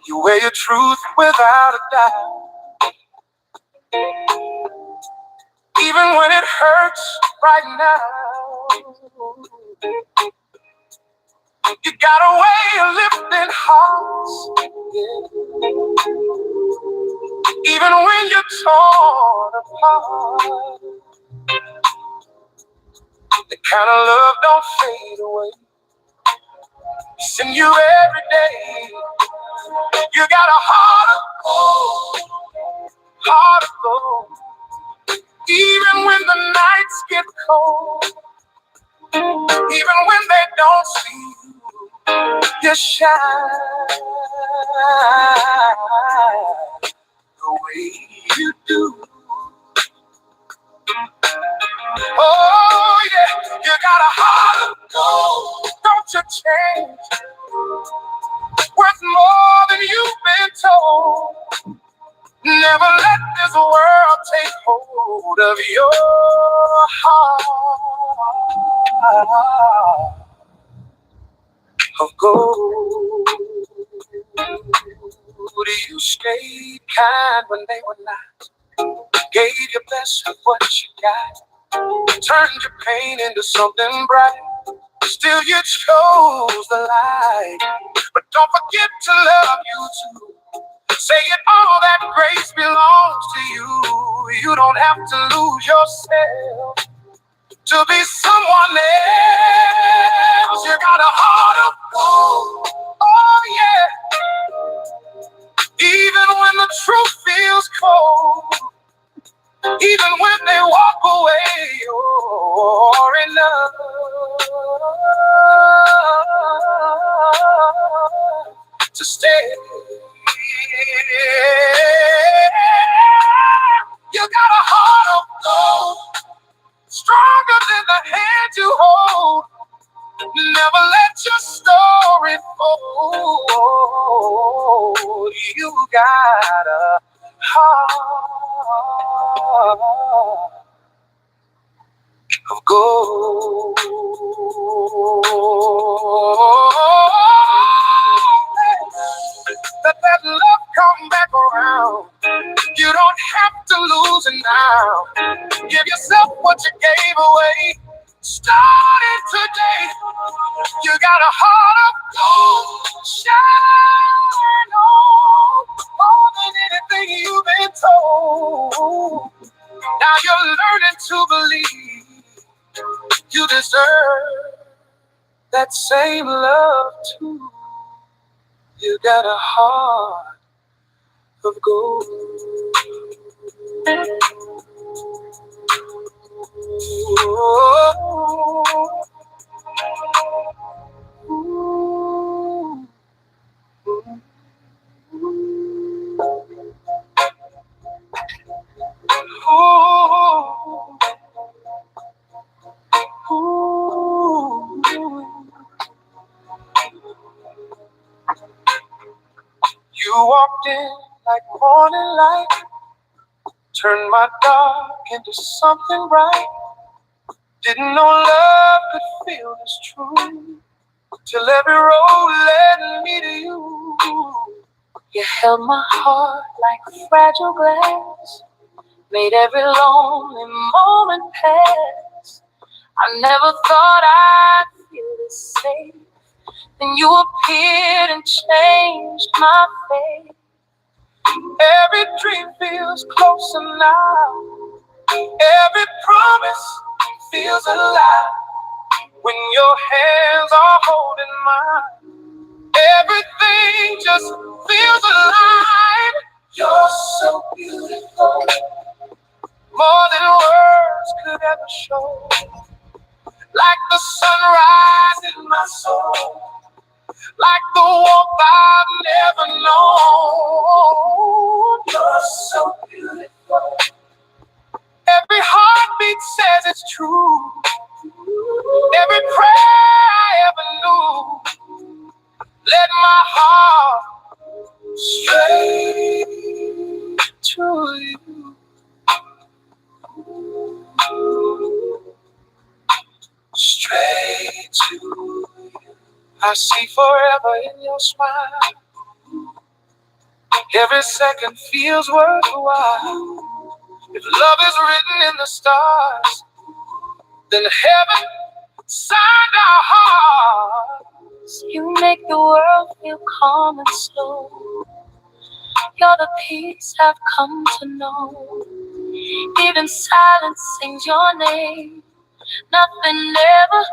You wear your truth without a doubt. Even when it hurts right now, you got a way of lifting hearts. Even when you're torn apart, the kind of love don't fade away. It's in you every day. You got a heart of gold, heart of gold. Even when the nights get cold, even when they don't see you, you shine the way you do. Oh yeah, you got a heart of gold. Don't you change, worth more than you've been told. Never let this world take hold of your heart of gold. You stayed kind when they were not. Gave your best with what you got. Turned your pain into something bright. Still you chose the light. But don't forget to love you too. Say it all, that grace belongs to you. You don't have to lose yourself to be someone else. You got a heart of gold. Oh yeah. Even when the truth feels cold, even when they walk away, you're enough to stay. You got a heart of gold, stronger than the hand you hold. Never let your story fold. You got a heart of gold. Let that love come back around. You don't have to lose it now. Give yourself what you gave away. Starting today, you got a heart of gold. Shine on more than anything you've been told. Now you're learning to believe you deserve that same love too. You got a heart of gold. You walked in like morning light, turned my dark into something bright. Didn't know love could feel this true, till every road led me to you. You held my heart like fragile glass, made every lonely moment pass. I never thought I'd feel this safe. Then you appeared and changed my fate. Every dream feels closer now. Every promise feels alive when your hands are holding mine. Everything just feels alive. You're so beautiful, more than words could ever show. Like the sunrise in my soul, like the warmth I've never known. You're so beautiful. Every heartbeat says it's true. Every prayer I ever knew led my heart straight to you. Straight to you. I see forever in your smile. Every second feels worthwhile. If love is written in the stars, then heaven signed our hearts. You make the world feel calm and slow. You're the peace I've come to know. Even silence sings your name. Nothing ever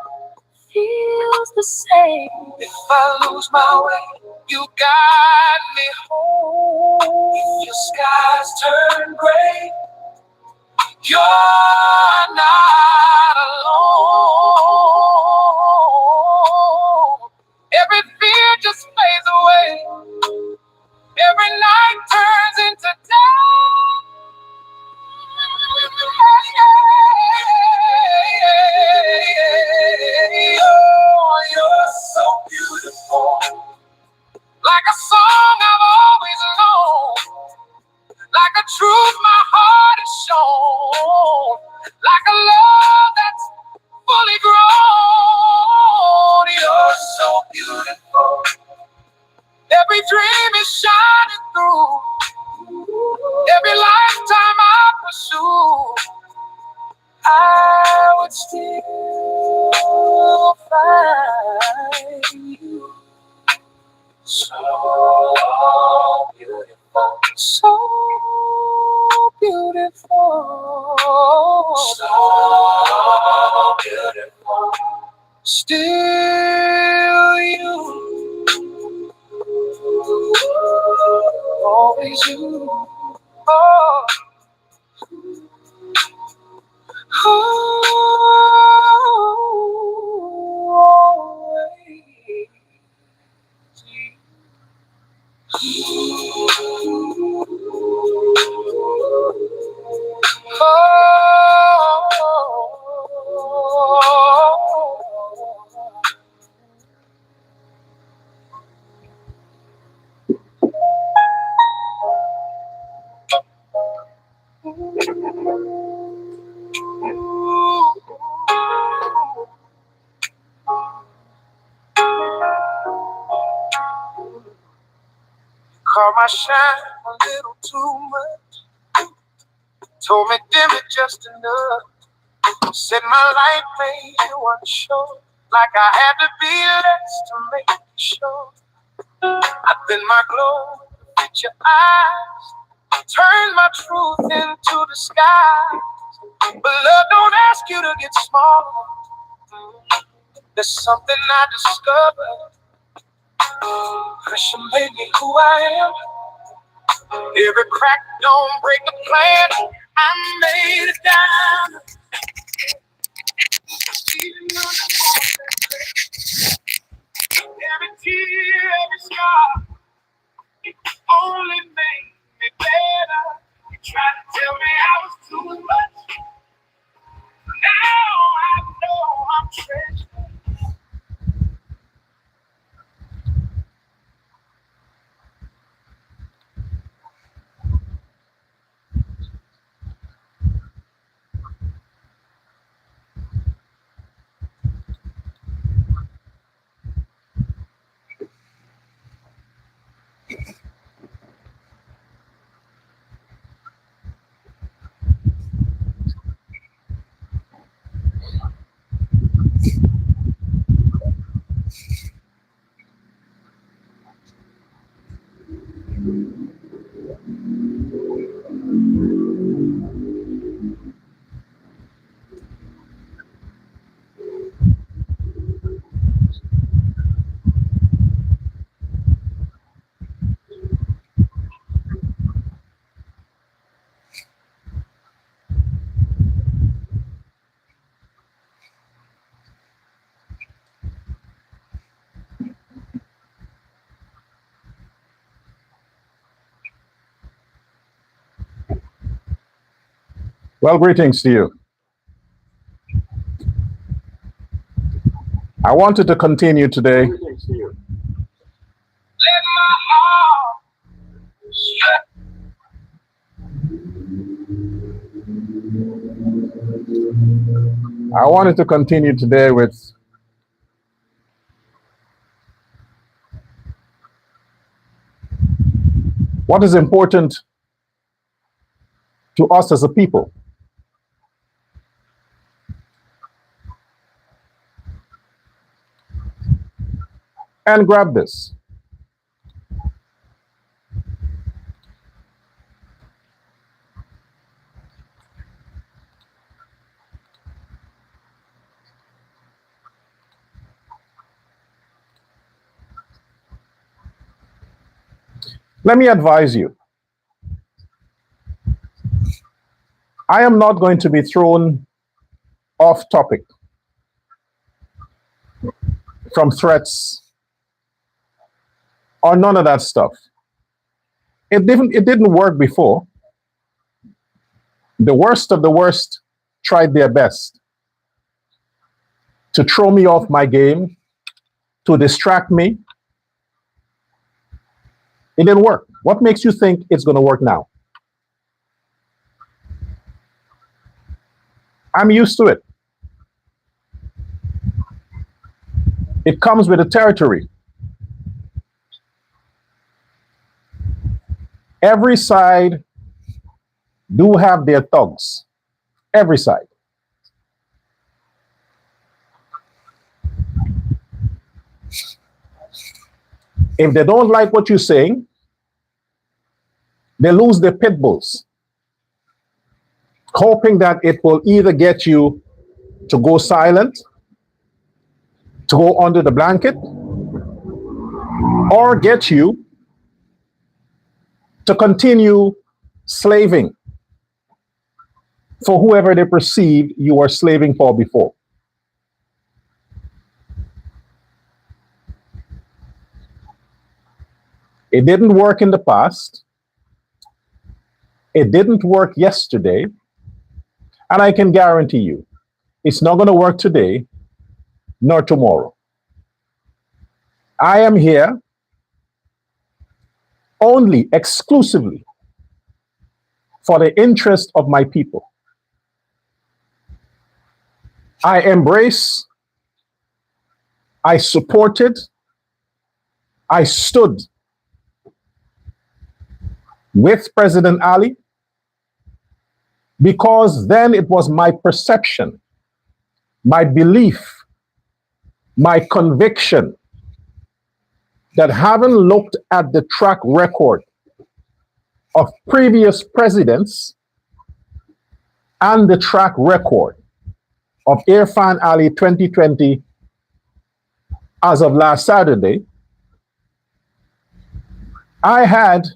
feels the same. If I lose my way, you guide me home. If your skies turn gray, you're not alone. Every fear just fades away. Every night turns into day. Oh, you're so beautiful. Like a song I've always known. Like a truth my heart has shown. Like a love that's fully grown. You're so beautiful. Every dream is shining through. Every lifetime I pursue, I would still find you. So beautiful, so beautiful, so beautiful. Still you, always you. Oh. Caught my shine a little too much. Told me dim it just enough. Said my life made you unsure. Like I had to be less to make you sure. I bend my glow to fit your eyes. Turn my truth into the sky. But love don't ask you to get smaller. There's something I discovered. Pressure made me who I am. Every crack don't break the plan. I made it down. Every tear, every scar, it only made me better. You tried to tell me I was too much. Now I know I'm treasured. Well, greetings to you. I wanted to continue today Let my heart I wanted to continue today with What is important to us as a people? And grab this. Let me advise you. I am not going to be thrown off topic from threats or none of that stuff. It didn't work before. The worst of the worst tried their best to throw me off my game, to distract me. It didn't work. What makes you think it's going to work now? I'm used to it. It comes with the territory. Every side do have their thugs. Every side. If they don't like what you're saying, they lose their pit bulls, hoping that it will either get you to go silent, to go under the blanket, or get you to continue slaving for whoever they perceive you are slaving for before. It didn't work in the past. It didn't work yesterday. And I can guarantee you, it's not going to work today nor tomorrow. I am here only exclusively for the interest of my people. I embrace, I supported, I stood with President Ali because then it was my perception, my belief, my conviction that having looked at the track record of previous presidents and the track record of Irfan Ali 2020 as of last Saturday, I had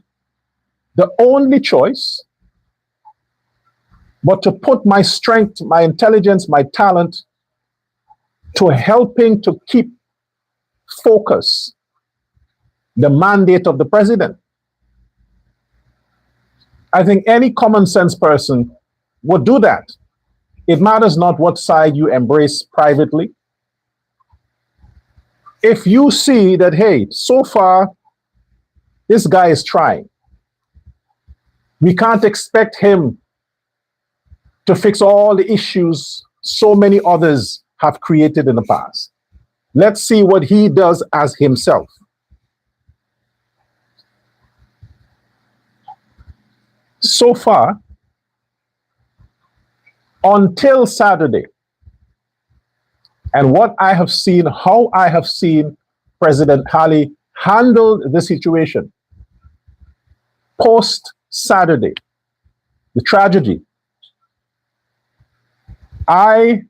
the only choice but to put my strength, my intelligence, my talent to helping to keep focus the mandate of the president. I think any common sense person would do that. It matters not what side you embrace privately. If you see that, hey, so far, this guy is trying. We can't expect him to fix all the issues so many others have created in the past. Let's see what he does as himself. So far, until Saturday, and what I have seen, how I have seen President Ali handle the situation post Saturday, the tragedy, I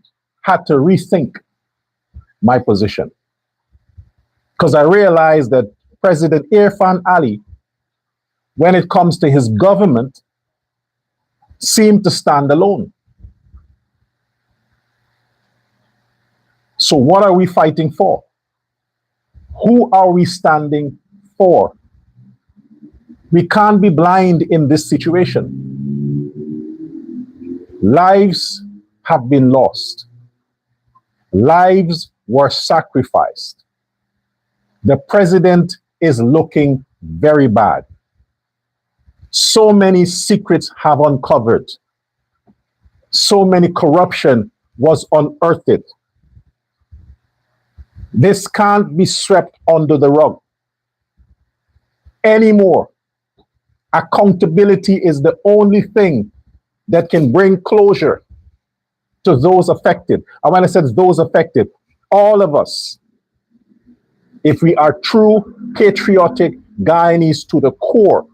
had to rethink my position because I realized that President Irfan Ali, when it comes to his government, seemed to stand alone. So what are we fighting for? Who are we standing for? We can't be blind in this situation. Lives have been lost. Lives were sacrificed. The president is looking very bad. So many secrets have uncovered. So many corruption was unearthed. This can't be swept under the rug anymore. Accountability is the only thing that can bring closure to those affected. And when I said those affected, all of us, if we are true patriotic Guyanese to the core,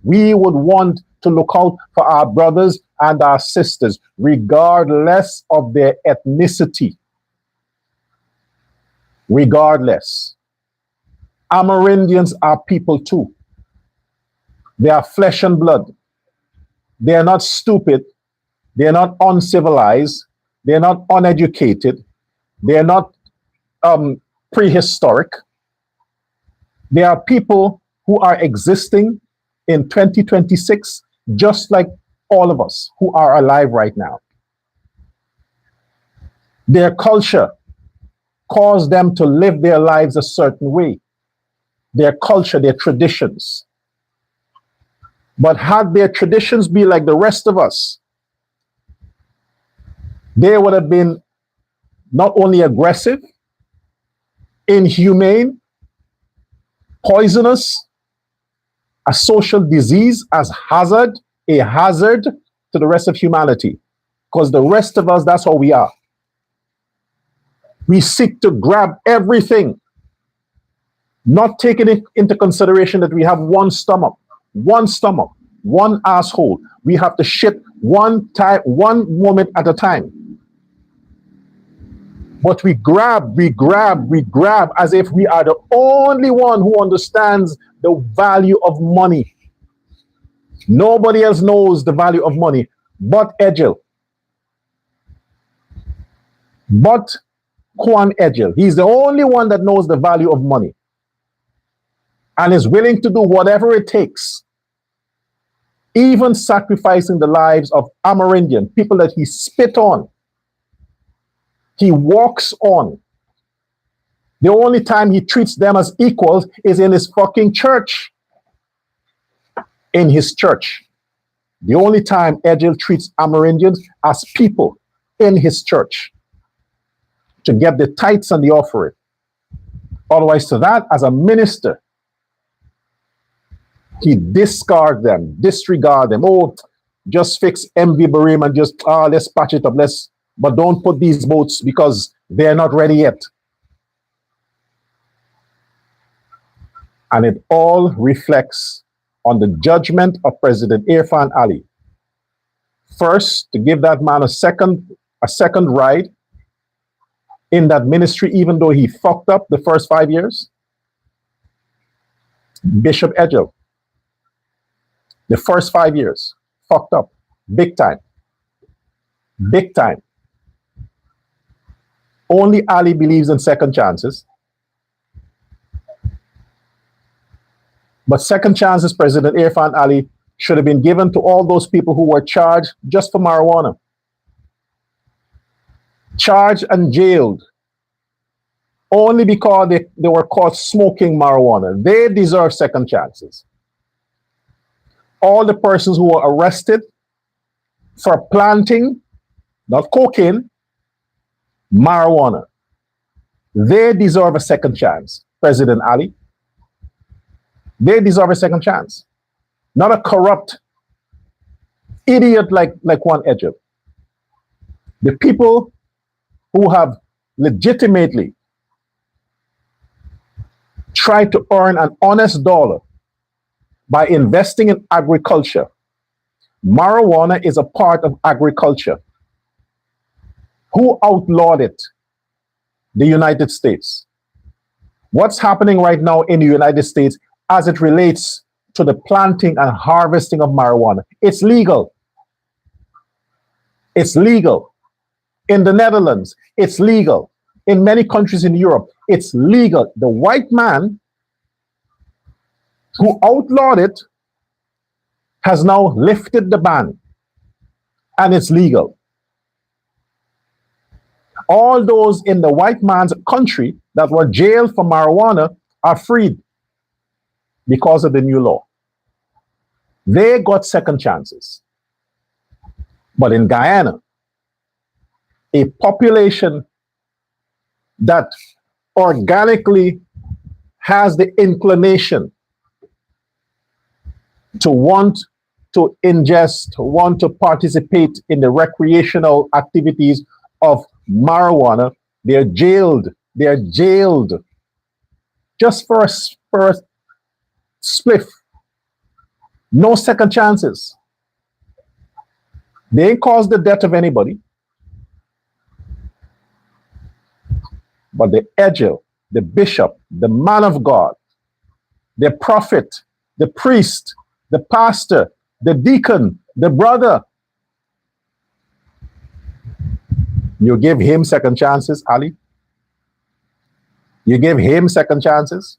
we would want to look out for our brothers and our sisters, regardless of their ethnicity. Regardless. Amerindians are people too. They are flesh and blood. They are not stupid. They are not uncivilized. They are not uneducated. They are not prehistoric. They are people who are existing in 2026, just like all of us who are alive right now. Their culture caused them to live their lives a certain way. Their culture, their traditions. But had their traditions be like the rest of us, they would have been not only aggressive, inhumane, poisonous, a social disease, a hazard to the rest of humanity. Because the rest of us, that's how we are. We seek to grab everything, not taking it into consideration that we have one stomach, one asshole. We have to shit one moment at a time. But we grab as if we are the only one who understands the value of money. Nobody else knows the value of money but Edgel. But Juan Edgel. He's the only one that knows the value of money and is willing to do whatever it takes, even sacrificing the lives of Amerindian, people that he spit on. He walks on. The only time he treats them as equals is in his fucking church. In his church. The only time Edgel treats Amerindians as people in his church to get the tithes and the offering. Otherwise, to that, as a minister, he disregard them. Oh, just fix MV Barim and just, let's patch it up. But don't put these boats because they're not ready yet. And it all reflects on the judgment of President Irfan Ali. First, to give that man a second ride in that ministry, even though he fucked up the first 5 years. Bishop Edgel, the first 5 years, fucked up, big time. Big time. Only Ali believes in second chances. But second chances, President Irfan Ali should have been given to all those people who were charged just for marijuana. Charged and jailed only because they were caught smoking marijuana. They deserve second chances. All the persons who were arrested for planting, not cocaine, marijuana, they deserve a second chance, President Ali. They deserve a second chance. Not a corrupt idiot like Juan Edgel. The people who have legitimately tried to earn an honest dollar by investing in agriculture. Marijuana is a part of agriculture. Who outlawed it? The United States. What's happening right now in the United States as it relates to the planting and harvesting of marijuana? It's legal. It's legal. In the Netherlands, it's legal. In many countries in Europe, it's legal. The white man who outlawed it has now lifted the ban, and it's legal. All those in the white man's country that were jailed for marijuana are freed because of the new law. They got second chances. But in Guyana, a population that organically has the inclination to want to ingest, want to participate in the recreational activities of marijuana, they're jailed. They're jailed just for a spliff. No second chances. They ain't caused the death of anybody, but the edgel, the bishop, the man of God, the prophet, the priest, the pastor, the deacon, the brother. You give him second chances, Ali? You give him second chances?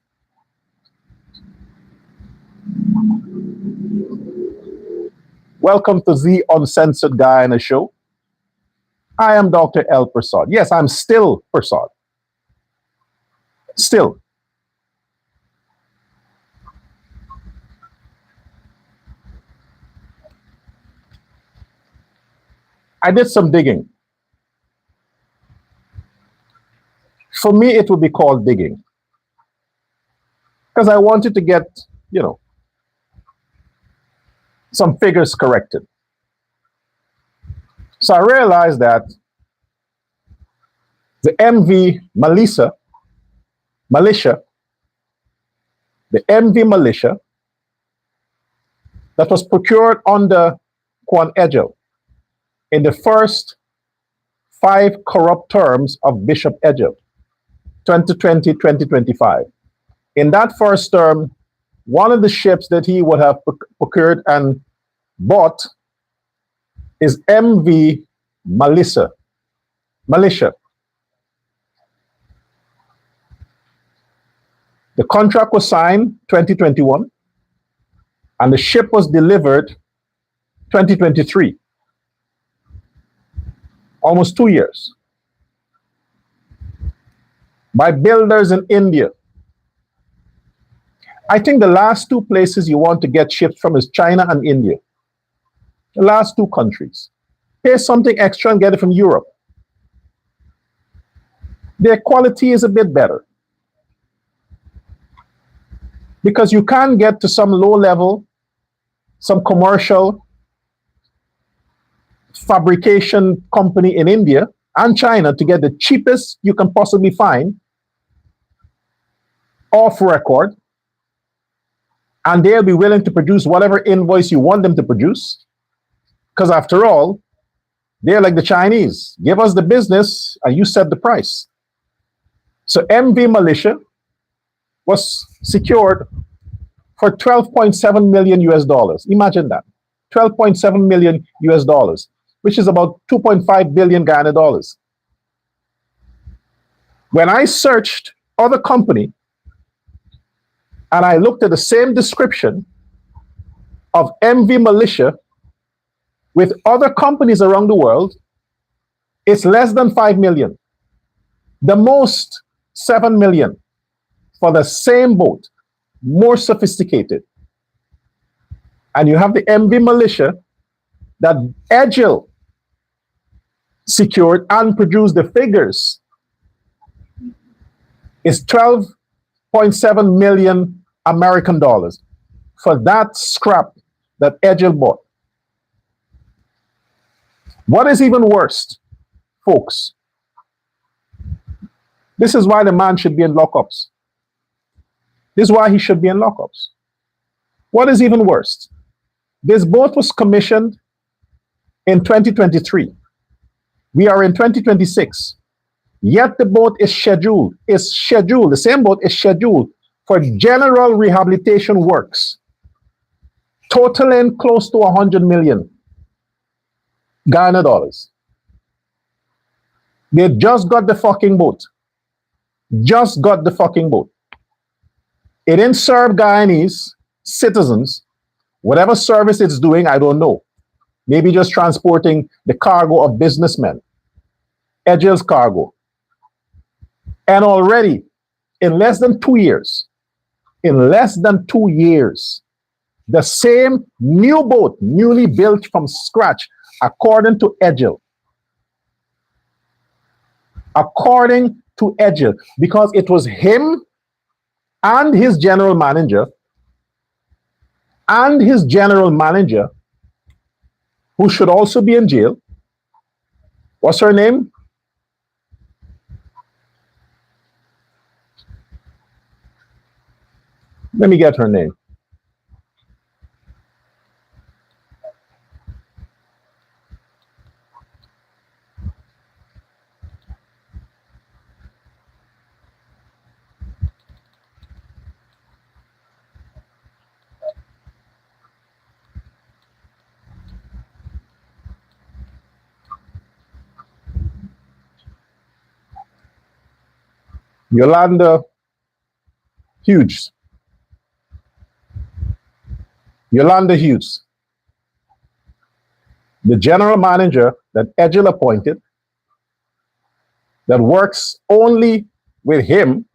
Welcome to the Uncensored Guyana show. I am Dr. L. Prasad. Yes, I'm still Prasad. Still. I did some digging. For me, it would be called digging. Because I wanted to get, some figures corrected. So I realized that the MV militia, the MV militia that was procured under Kwan Edgel in the first 5 corrupt terms of Bishop Edgel, 2020-2025. In that first term, one of the ships that he would have procured and bought is MV Militia. The contract was signed 2021 and the ship was delivered 2023. Almost 2 years. By builders in India. I think the last 2 places you want to get ships from is China and India. The last 2 countries. Pay something extra and get it from Europe. Their quality is a bit better. Because you can't get to some low level, some commercial fabrication company in India and China to get the cheapest you can possibly find off record, and they'll be willing to produce whatever invoice you want them to produce. Because after all, they're like the Chinese. Give us the business and you set the price. So MV Militia was secured for 12.7 million US dollars. Imagine that. 12.7 million US dollars, which is about 2.5 billion Guyana dollars. When I searched other company and I looked at the same description of MV Militia with other companies around the world, it's less than 5 million. The most 7 million for the same boat, more sophisticated. And you have the MV Militia that Edgel secured and produced the figures is 12.7 million American dollars for that scrap that Edgel bought. What is even worse, folks? This is why the man should be in lockups. This is why he should be in lockups. What is even worse? This boat was commissioned in 2023. We are in 2026. Yet the boat is scheduled, the same boat is scheduled for general rehabilitation works, totaling close to 100 million Ghana dollars. They just got the fucking boat. Just got the fucking boat. It didn't serve Guyanese citizens. Whatever service it's doing, I don't know. Maybe just transporting the cargo of businessmen. Edgel's cargo. And already, in less than 2 years, the same new boat, newly built from scratch, according to Edgel. According to Edgel, because it was him and his general manager and his general manager, who should also be in jail. What's her name? Let me get her name. Yolanda Hughes. Yolanda Hughes, the general manager that Edgel appointed, that works only with him,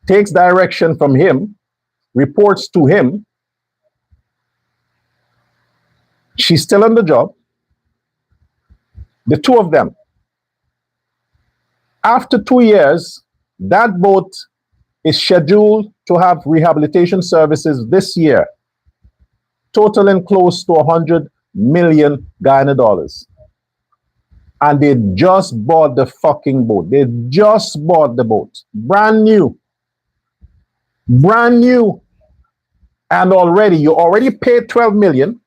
takes direction from him, reports to him. She's still on the job. The two of them. After 2 years, that boat is scheduled to have rehabilitation services this year, totaling close to 100 million Guyana dollars. And they just bought the fucking boat. They just bought the boat. Brand new. Brand new. And already, you already paid 12 million,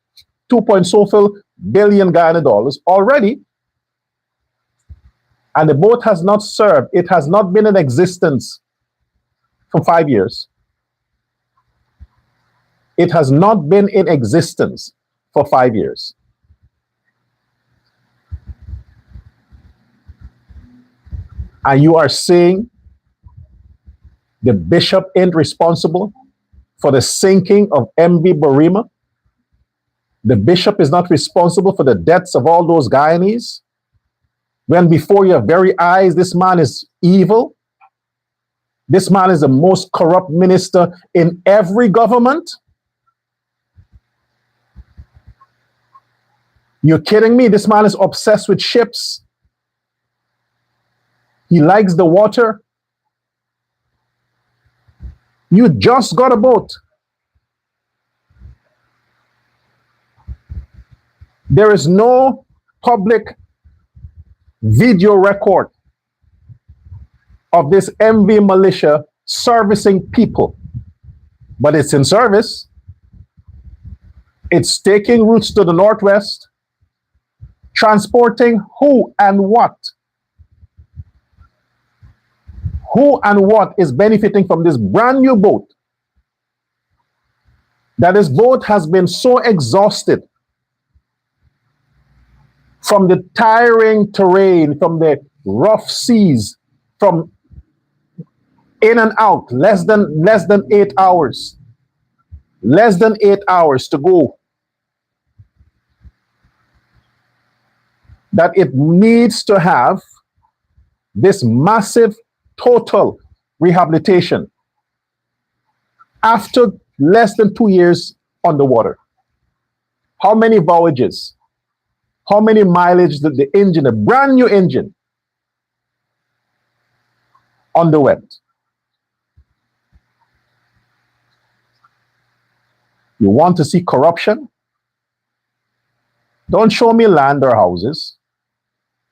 2.04 billion Guyana dollars already. And the boat has not served. It has not been in existence for 5 years. It has not been in existence for 5 years. And you are saying the bishop ain't responsible for the sinking of MV Barima? The bishop is not responsible for the deaths of all those Guyanese? When before your very eyes, this man is evil? This man is the most corrupt minister in every government? You're kidding me? This man is obsessed with ships. He likes the water. You just got a boat. There is no public video record of this MV militia servicing people, but it's in service. It's taking routes to the northwest, transporting who and what? Who and what is benefiting from this brand new boat? That this boat has been so exhausted from the tiring terrain, from the rough seas, from in and out, less than 8 hours. Less than 8 hours to go. That it needs to have this massive total rehabilitation after less than 2 years on the water. How many voyages? How many mileage did the engine, a brand new engine, underwent? You want to see corruption? Don't show me land or houses.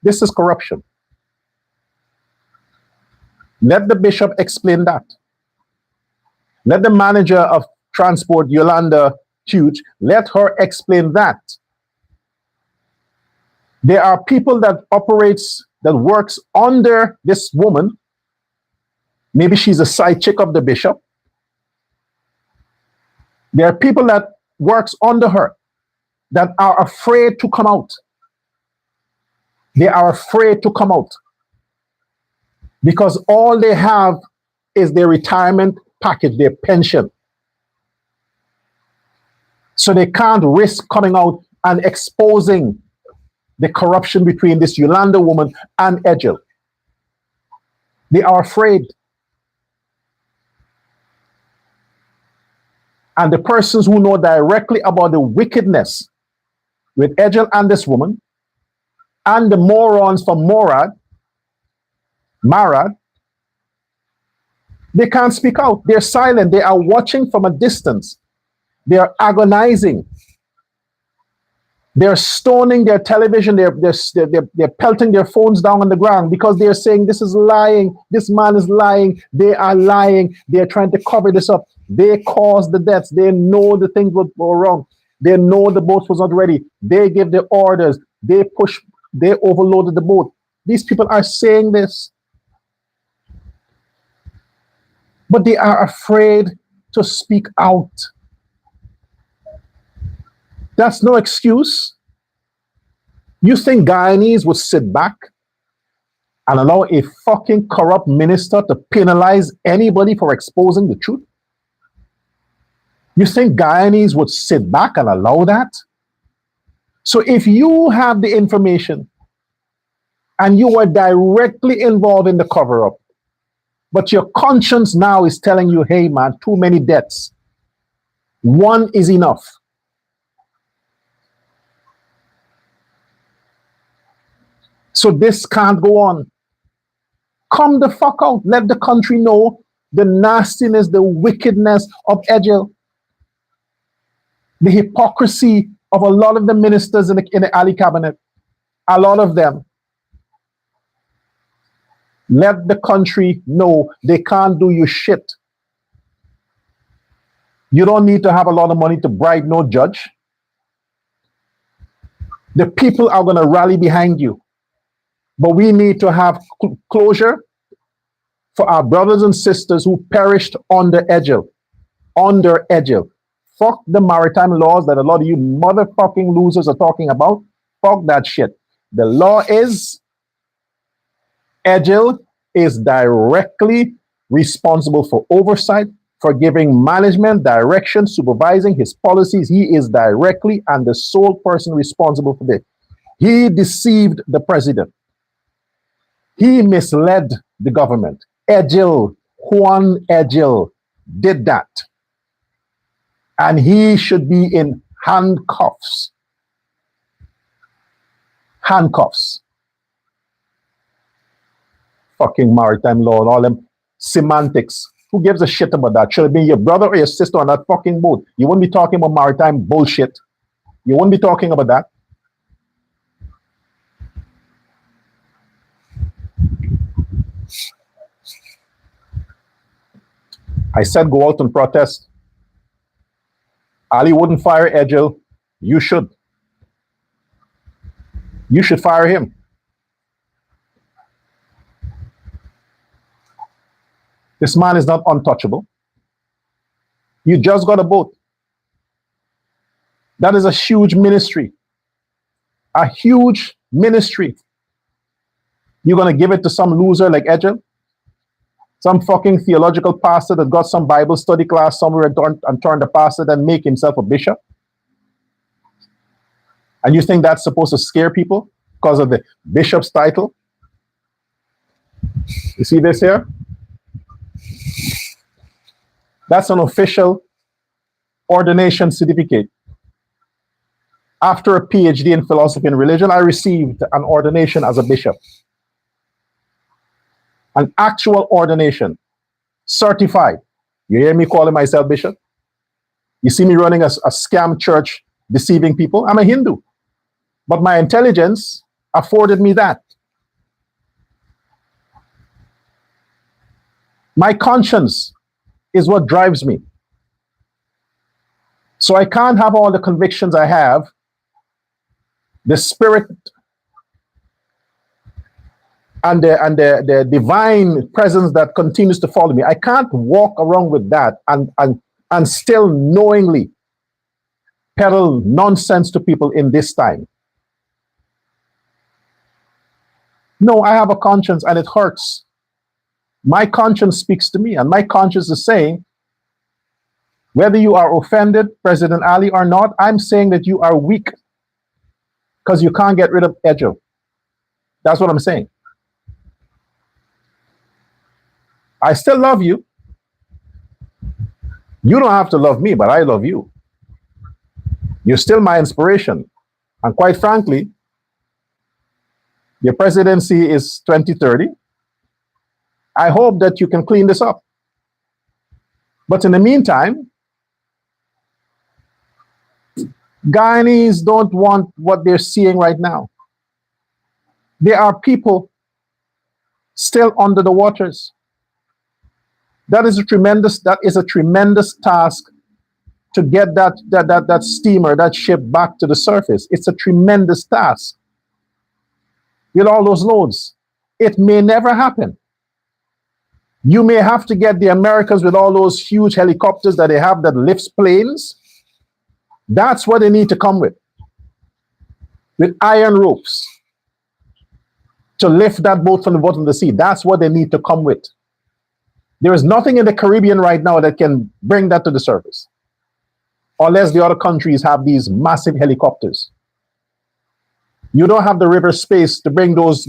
This is corruption. Let the bishop explain that. Let the manager of transport, Yolanda Hughes, let her explain that. There are people that works under this woman. Maybe she's a side chick of the bishop. There are people that works under her that are afraid to come out. They are afraid to come out because all they have is their retirement package, their pension. So they can't risk coming out and exposing the corruption between this Yolanda woman and Edgel. They are afraid. And the persons who know directly about the wickedness with Edgel and this woman, and the morons from Marad, they can't speak out. They're silent. They are watching from a distance. They are agonizing. They're stoning their television. They're pelting their phones down on the ground because they're saying this is lying. This man is lying. They are lying. They're trying to cover this up. They caused the deaths. They know the things were wrong. They know the boat was not ready. They give the orders. They push. They overloaded the boat. These people are saying this, but they are afraid to speak out. That's no excuse. You think Guyanese would sit back and allow a fucking corrupt minister to penalize anybody for exposing the truth? You think Guyanese would sit back and allow that? So if you have the information and you were directly involved in the cover-up, but your conscience now is telling you, hey man, too many deaths. One is enough. So this can't go on. Come the fuck out. Let the country know the nastiness, the wickedness of Egil, the hypocrisy of a lot of the ministers in the Ali cabinet, a lot of them. Let the country know they can't do you shit. You don't need to have a lot of money to bribe no judge. The people are going to rally behind you. But we need to have closure for our brothers and sisters who perished under Egil. Under Egil. Fuck the maritime laws that a lot of you motherfucking losers are talking about. Fuck that shit. The law is Egil is directly responsible for oversight, for giving management, direction, supervising his policies. He is directly and the sole person responsible for this. He deceived the president. He misled the government. Egil, Juan Egil, did that. And he should be in handcuffs. Handcuffs. Fucking maritime law and all them semantics. Who gives a shit about that? Should have been your brother or your sister on that fucking boat. You wouldn't be talking about maritime bullshit. You wouldn't be talking about that. I said go out and protest. Ali wouldn't fire Egil. You should. You should fire him. This man is not untouchable. You just got a boat. That is a huge ministry. A huge ministry. You're going to give it to some loser like Egil? Some fucking theological pastor that got some Bible study class somewhere and turned the pastor and make himself a bishop? And you think that's supposed to scare people because of the bishop's title? You see this here? That's an official ordination certificate. After a PhD in philosophy and religion, I received an ordination as a bishop. An actual ordination, certified. You hear me calling myself bishop? You see me running a scam church, deceiving people? I'm a Hindu. But my intelligence afforded me that. My conscience is what drives me. So I can't have all the convictions I have, the spirit and the divine presence that continues to follow me. I can't walk around with that and still knowingly peddle nonsense to people in this time. No, I have a conscience and it hurts. My conscience speaks to me, and my conscience is saying, whether you are offended, President Ali, or not, I'm saying that you are weak because you can't get rid of Egil. That's what I'm saying. I still love you. You don't have to love me, but I love you. You're still my inspiration. And quite frankly, your presidency is 2030. I hope that you can clean this up. But in the meantime, Guyanese don't want what they're seeing right now. There are people still under the waters. That is a tremendous task to get that steamer, that ship back to the surface. It's a tremendous task with all those loads. It may never happen. You may have to get the Americans with all those huge helicopters that they have that lifts planes. That's what they need to come with iron ropes to lift that boat from the bottom of the sea. That's what they need to come with. There is nothing in the Caribbean right now that can bring that to the surface, unless the other countries have these massive helicopters. You don't have the river space to bring those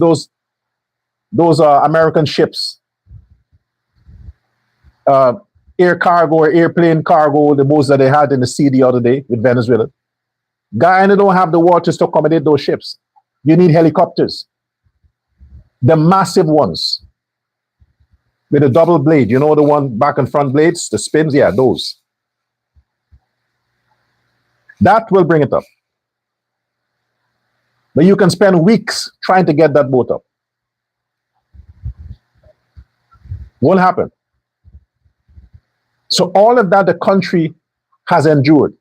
American ships, air cargo or airplane cargo, the boats that they had in the sea the other day with Venezuela. Guyana don't have the waters to accommodate those ships. You need helicopters, the massive ones with a double blade. You know, the one back and front blades, the spins. Yeah, those. That will bring it up. But you can spend weeks trying to get that boat up. Won't happen. So all of that the country has endured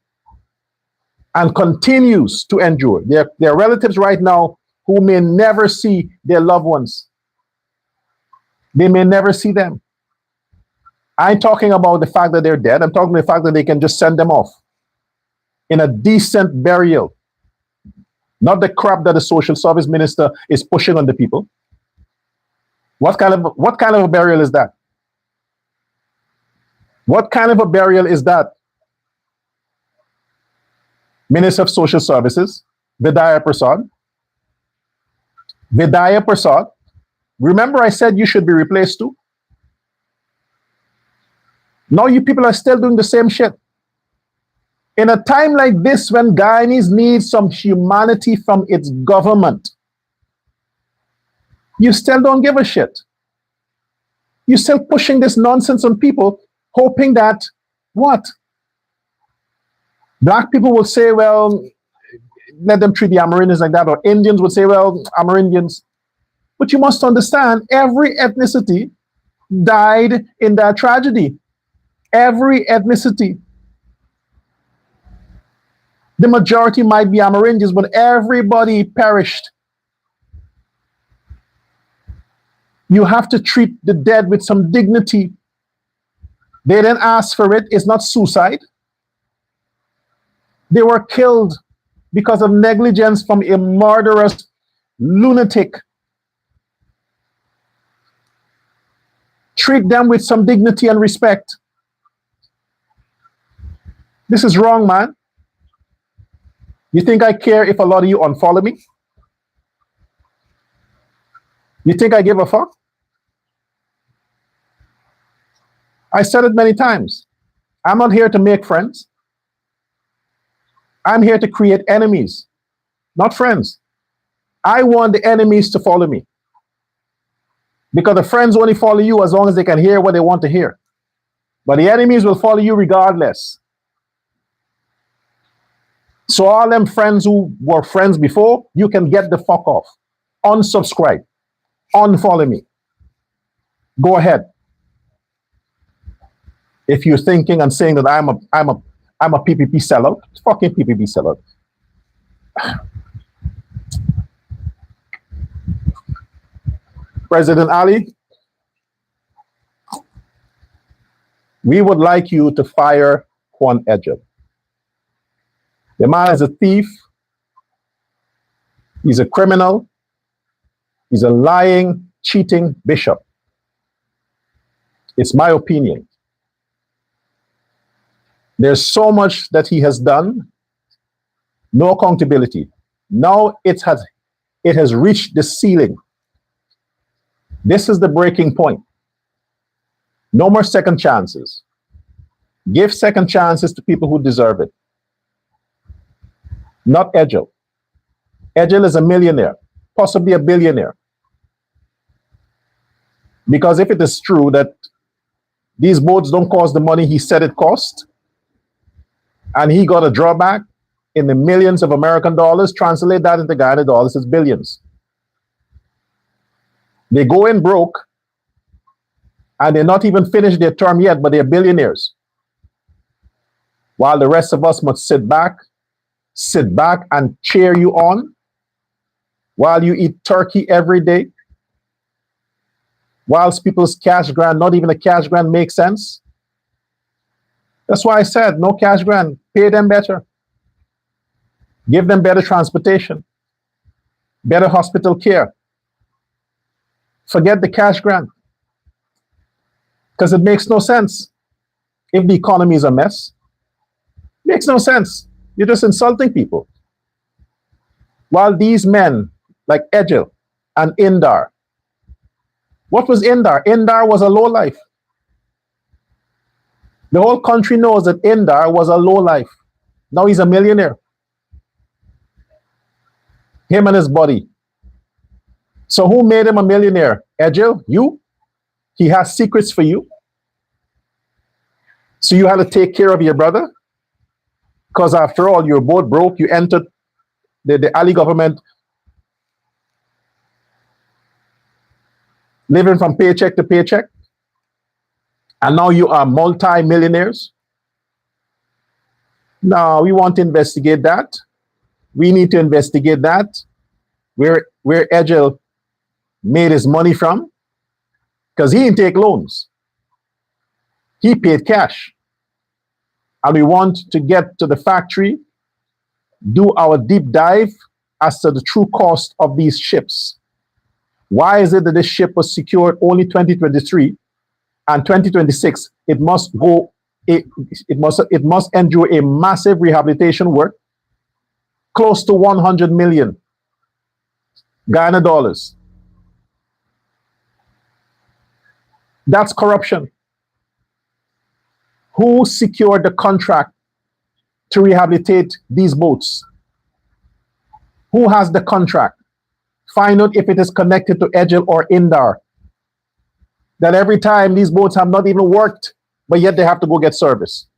and continues to endure. There are relatives right now who may never see their loved ones. They may never see them. I'm talking about the fact that they're dead. I'm talking about the fact that they can just send them off in a decent burial. Not the crap that the social service minister is pushing on the people. What kind of a burial is that? What kind of a burial is that? Minister of Social Services, Vidya Prasad. Vidya Prasad. Remember I said you should be replaced too? Now you people are still doing the same shit. In a time like this, when Guyanese need some humanity from its government, you still don't give a shit. You're still pushing this nonsense on people, hoping that, what? Black people will say, well, let them treat the Amerindians like that, or Indians would say, well, Amerindians. But you must understand, every ethnicity died in that tragedy. Every ethnicity. The majority might be Amerindians, but everybody perished. You have to treat the dead with some dignity. They didn't ask for it. It's not suicide. They were killed because of negligence from a murderous lunatic. Treat them with some dignity and respect. This is wrong, man. You think I care if a lot of you unfollow me? You think I give a fuck? I said it many times. I'm not here to make friends. I'm here to create enemies, not friends. I want the enemies to follow me. Because the friends only follow you as long as they can hear what they want to hear. But the enemies will follow you regardless. So all them friends who were friends before, you can get the fuck off. Unsubscribe. Unfollow me. Go ahead. If you're thinking and saying that I'm a PPP sellout, fucking PPP sellout. President Ali, we would like you to fire Juan Edgell. The man is a thief. He's a criminal. He's a lying, cheating bishop. It's my opinion. There's so much that he has done, no accountability. Now it has reached the ceiling. This is the breaking point. No more second chances. Give second chances to people who deserve it. Not Edgell. Edgell is a millionaire, possibly a billionaire. Because if it is true that these boats don't cost the money he said it cost, and he got a drawback, in the millions of American dollars. Translate that into Guyana dollars, it's billions. They go in broke, and they're not even finished their term yet, but they're billionaires. While the rest of us must sit back and cheer you on while you eat turkey every day, whilst people's cash grant, not even a cash grant, makes sense. That's why I said no cash grant. Pay them better. Give them better transportation, better hospital care. Forget the cash grant, because it makes no sense if the economy is a mess. Makes no sense. You're just insulting people. While these men like Ejel and Indar, what was Indar? Indar was a lowlife. The whole country knows that Indar was a lowlife. Now he's a millionaire. Him and his buddy. So who made him a millionaire? Ejel? You? He has secrets for you. So you had to take care of your brother? Because after all, you're both broke. You entered the Ali government living from paycheck to paycheck. And now you are multi-millionaires. No, we want to investigate that. We need to investigate that. Where Ejel made his money from. Because he didn't take loans. He paid cash. And we want to get to the factory, do our deep dive as to the true cost of these ships. Why is it that this ship was secured only 2023 and 2026? It must endure a massive rehabilitation work, close to 100 million Guyana dollars. That's corruption. Who secured the contract to rehabilitate these boats? Who has the contract? Find out if it is connected to Ejel or Indar. That every time these boats have not even worked, but yet they have to go get service.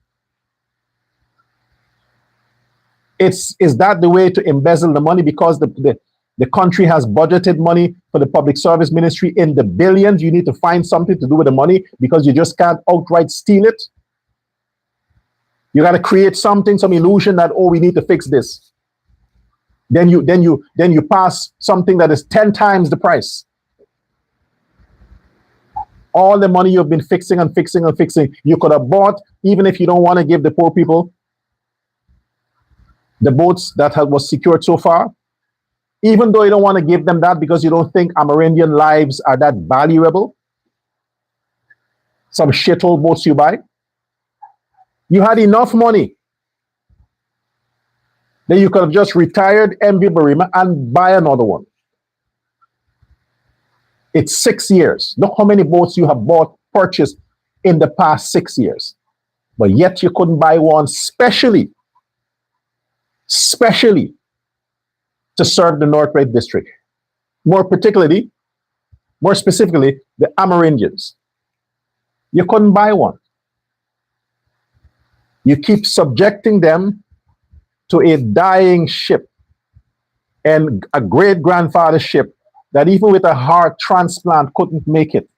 Is that the way to embezzle the money? Because the country has budgeted money for the public service ministry in the billions. You need to find something to do with the money because you just can't outright steal it. You got to create something, some illusion that, oh, we need to fix this. Then you pass something that is 10 times the price. All the money you've been fixing and fixing and fixing, you could have bought, even if you don't want to give the poor people the boats that was secured so far. Even though you don't want to give them that because you don't think Amerindian lives are that valuable. Some shithole boats you buy. You had enough money that you could have just retired MV Barima and buy another one. It's 6 years. Look how many boats you have purchased in the past 6 years. But yet you couldn't buy one specially to serve the North Red District. More specifically, the Amerindians. You couldn't buy one. You keep subjecting them to a dying ship and a great-grandfather ship that even with a heart transplant couldn't make it.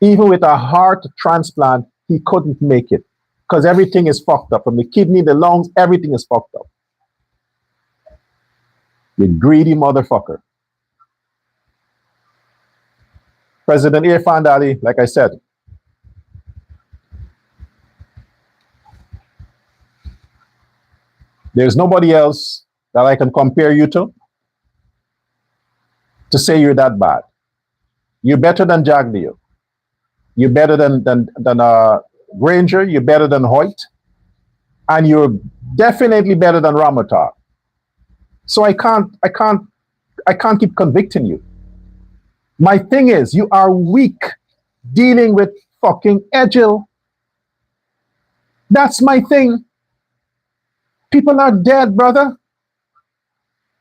Even with a heart transplant, he couldn't make it because everything is fucked up. From the kidney, the lungs, everything is fucked up. You greedy motherfucker. President Irfan Ali, like I said, there's nobody else that I can compare you to say you're that bad. You're better than Jagdeo. You're better than Granger. You're better than Hoyt. And you're definitely better than Ramatar. So I can't keep convicting you. My thing is, you are weak dealing with fucking Ejel. That's my thing. People are dead, brother.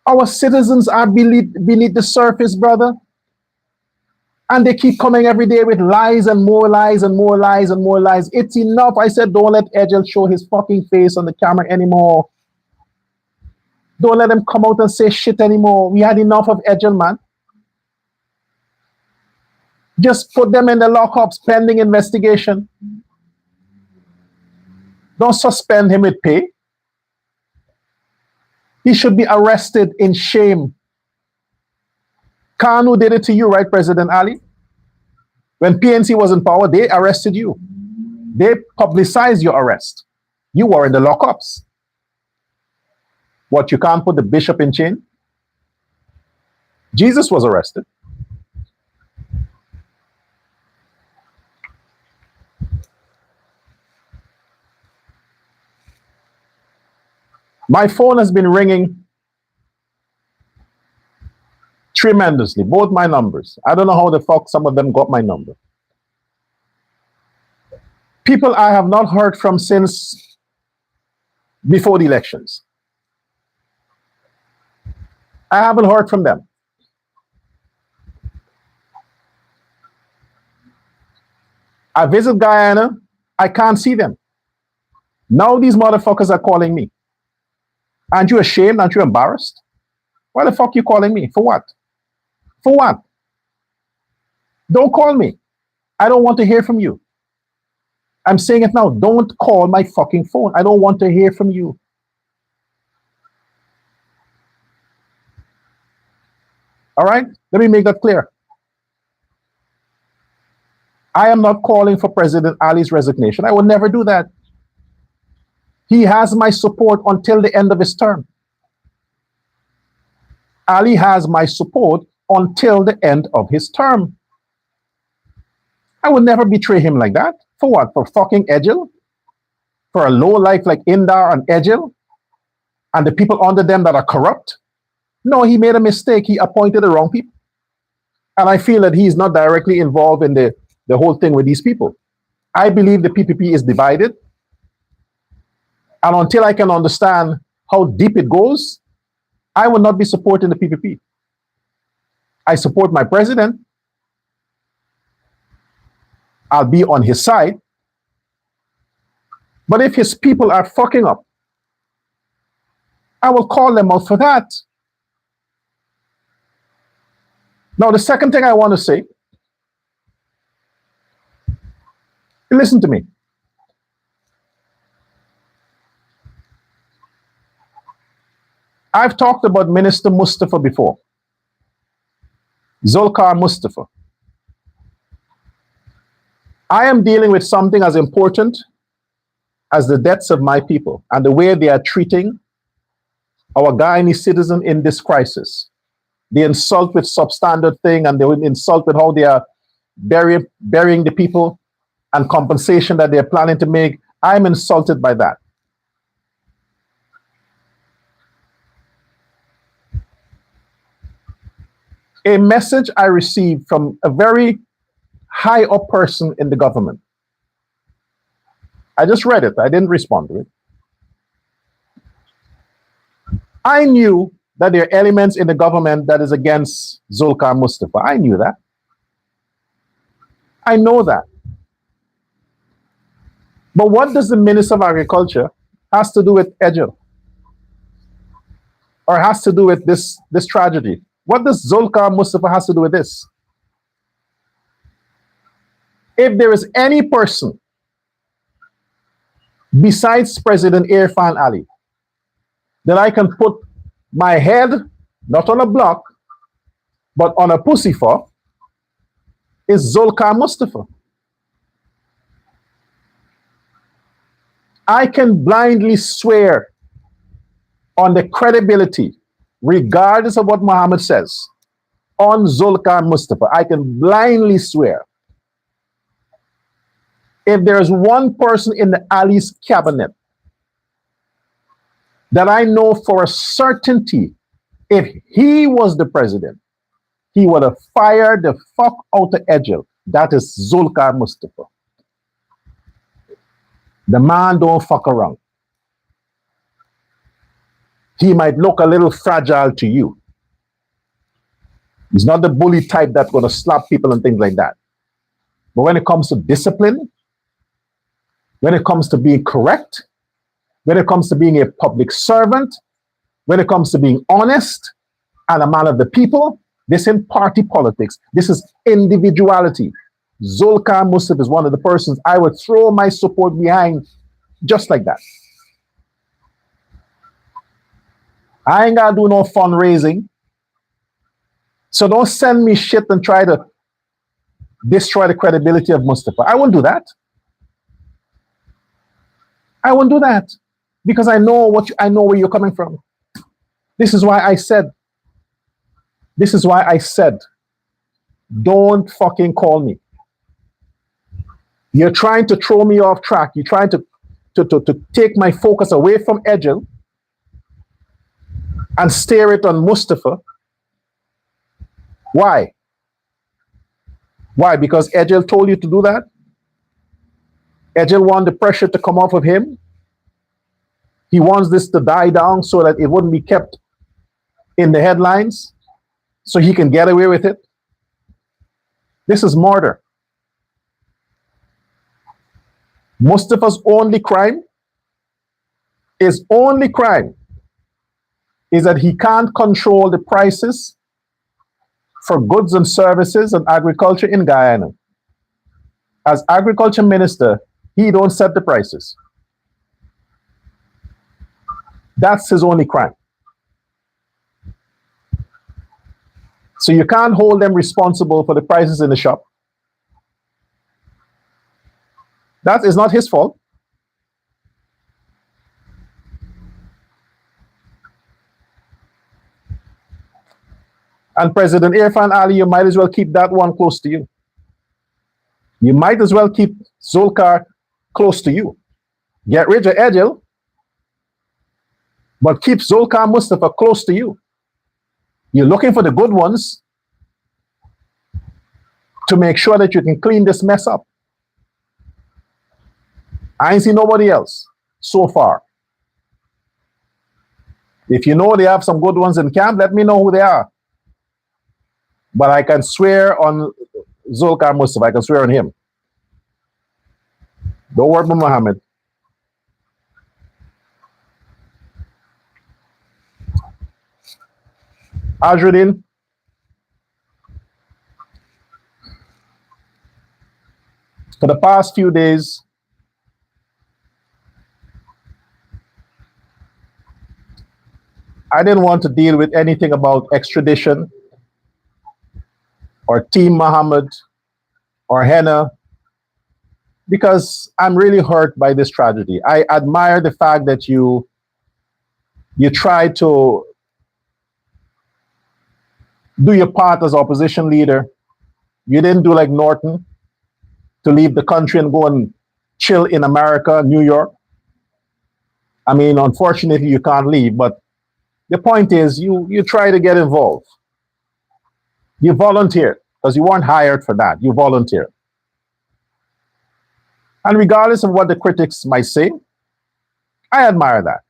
Our citizens are beneath the surface, brother. And they keep coming every day with lies and more lies and more lies and more lies. It's enough. I said, don't let Ejel show his fucking face on the camera anymore. Don't let them come out and say shit anymore. We had enough of Edgel, man. Just put them in the lockups pending investigation. Don't suspend him with pay. He should be arrested in shame. Kanu did it to you, right, President Ali? When PNC was in power, they arrested you. They publicized your arrest. You were in the lockups. What, you can't put the bishop in chain? Jesus was arrested. My phone has been ringing tremendously, both my numbers. I don't know how the fuck some of them got my number. People I have not heard from since before the elections. I haven't heard from them. I visit Guyana, I can't see them. Now these motherfuckers are calling me. Aren't you ashamed? Aren't you embarrassed? Why the fuck you calling me? For what? For what? Don't call me. I don't want to hear from you. I'm saying it now. Don't call my fucking phone. I don't want to hear from you. All right? Let me make that clear. I am not calling for President Ali's resignation. I will never do that. He has my support until the end of his term. Ali has my support until the end of his term. I will never betray him like that. For what? For fucking Edgel? For a low life like Indar and Edgel? And the people under them that are corrupt? No, he made a mistake. He appointed the wrong people. And I feel that he is not directly involved in the whole thing with these people. I believe the PPP is divided. And until I can understand how deep it goes, I will not be supporting the PPP. I support my president. I'll be on his side. But if his people are fucking up, I will call them out for that. Now, the second thing I want to say, listen to me. I've talked about Minister Mustafa before. Zulkar Mustafa. I am dealing with something as important as the deaths of my people and the way they are treating our Guyanese citizen in this crisis. The insult with substandard thing and the insult with how they are burying the people and compensation that they're planning to make. I'm insulted by that. A message I received from a very high up person in the government. I just read it. I didn't respond to it. I knew that there are elements in the government that is against Zulkar Mustafa. I knew that. I know that. But what does the Minister of Agriculture has to do with Edgel? Or has to do with this tragedy? What does Zulkar Mustafa has to do with this? If there is any person besides President Irfan Ali that I can put my head, not on a block, but on a pussy for, is Zulkar Mustafa. I can blindly swear on the credibility, regardless of what Muhammad says, on Zulkar Mustafa. I can blindly swear. If there's one person in the Ali's cabinet that I know for a certainty, if he was the president, he would have fired the fuck out of Edgel. That is Zulkar Mustafa. The man don't fuck around. He might look a little fragile to you. He's not the bully type that's going to slap people and things like that. But when it comes to discipline, when it comes to being correct, when it comes to being a public servant, when it comes to being honest and a man of the people. This isn't party politics. This is individuality. Zulkar Mustafa is one of the persons I would throw my support behind just like that. I ain't gotta do no fundraising. So don't send me shit and try to destroy the credibility of Mustafa. I won't do that. I won't do that because I know I know where you're coming from. This is why I said, don't fucking call me. You're trying to throw me off track. You're trying to take my focus away from Edgel and steer it on Mustafa. Why? Why? Because Edgel told you to do that? Edgel wanted the pressure to come off of him. He wants this to die down so that it wouldn't be kept in the headlines so he can get away with it. This is murder. Mustafa's only crime is that he can't control the prices for goods and services and agriculture in Guyana. As agriculture minister, he don't set the prices. That's his only crime. So you can't hold them responsible for the prices in the shop. That is not his fault. And President Irfan Ali, you might as well keep that one close to you. You might as well keep Zulkar close to you. Get rid of Edgel, but keep Zulkar Mustafa close to you. You're looking for the good ones to make sure that you can clean this mess up. I ain't seen nobody else so far. If you know they have some good ones in camp, let me know who they are. But I can swear on Zulkar Mustafa. I can swear on him. Don't worry about Muhammad. Ajruddin, for the past few days, I didn't want to deal with anything about extradition or Team Muhammad or Henna because I'm really hurt by this tragedy. I admire the fact that you tried to do your part as opposition leader. You didn't do like Norton to leave the country and go and chill in America, New York. I mean, unfortunately, you can't leave, but the point is you try to get involved. You volunteered because you weren't hired for that. You volunteered. And regardless of what the critics might say, I admire that.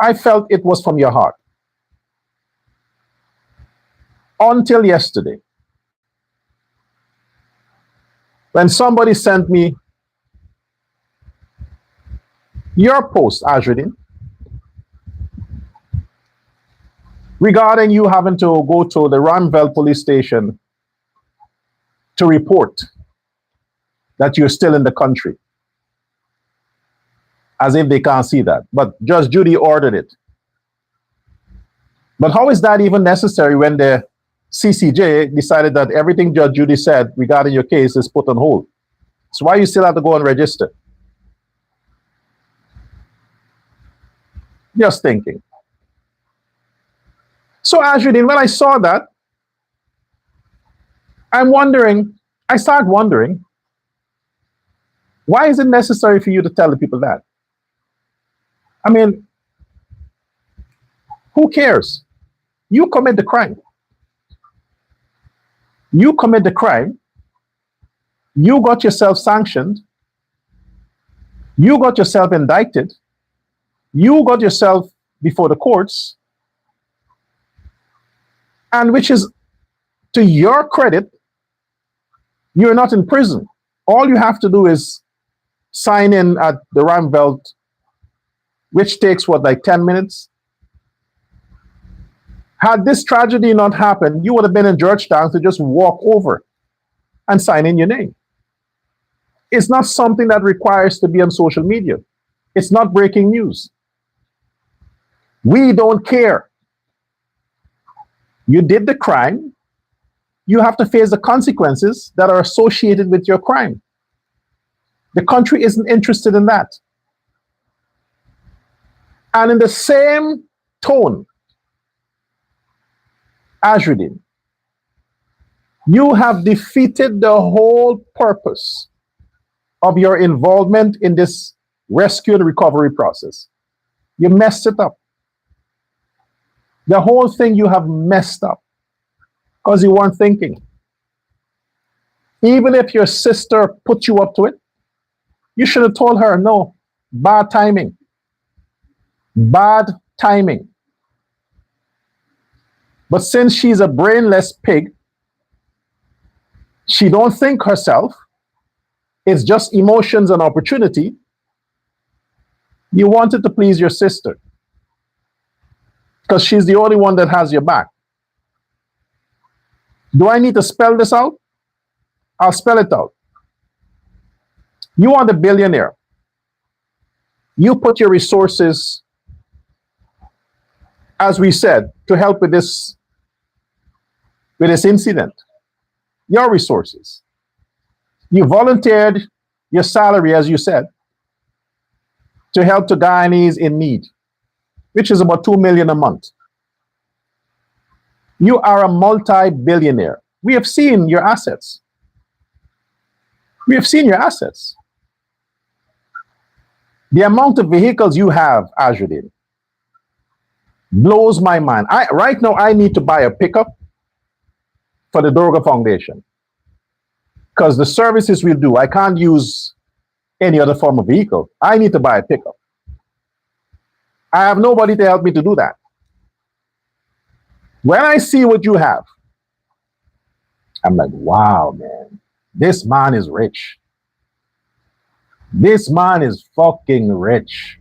I felt it was from your heart. Until yesterday, when somebody sent me your post, Ajruddin, regarding you having to go to the Ranvel police station to report that you're still in the country. As if they can't see that. But Judge Judy ordered it. But how is that even necessary when the CCJ decided that everything Judge Judy said regarding your case is put on hold? So why you still have to go and register? Just thinking. So Ajruddin, when I saw that, I started wondering, why is it necessary for you to tell the people that? I mean, who cares? You commit the crime. You commit the crime. You got yourself sanctioned. You got yourself indicted. You got yourself before the courts. And which is, to your credit, you're not in prison. All you have to do is sign in at the Ranvel which takes what, like 10 minutes? Had this tragedy not happened, you would have been in Georgetown to just walk over and sign in your name. It's not something that requires to be on social media. It's not breaking news. We don't care. You did the crime. You have to face the consequences that are associated with your crime. The country isn't interested in that. And in the same tone, Azruddin, you have defeated the whole purpose of your involvement in this rescue and recovery process. You messed it up. The whole thing you have messed up because you weren't thinking. Even if your sister put you up to it, you should have told her, no, bad timing. Bad timing. But since she's a brainless pig, she don't think herself, it's just emotions and opportunity. You wanted to please your sister because she's the only one that has your back. Do I need to spell this out? I'll spell it out. You are the billionaire. You put your resources, as we said, to help with this incident. Your resources. You volunteered your salary, as you said, to help the Guyanese in need, which is about $2 million a month. You are a multi-billionaire. We have seen your assets. We have seen your assets. The amount of vehicles you have, Azruddin, blows my mind. Right now, I need to buy a pickup for the Durga Foundation because the services we'll do, I can't use any other form of vehicle. I need to buy a pickup. I have nobody to help me to do that. When I see what you have, I'm like, wow, man, this man is rich. This man is fucking rich.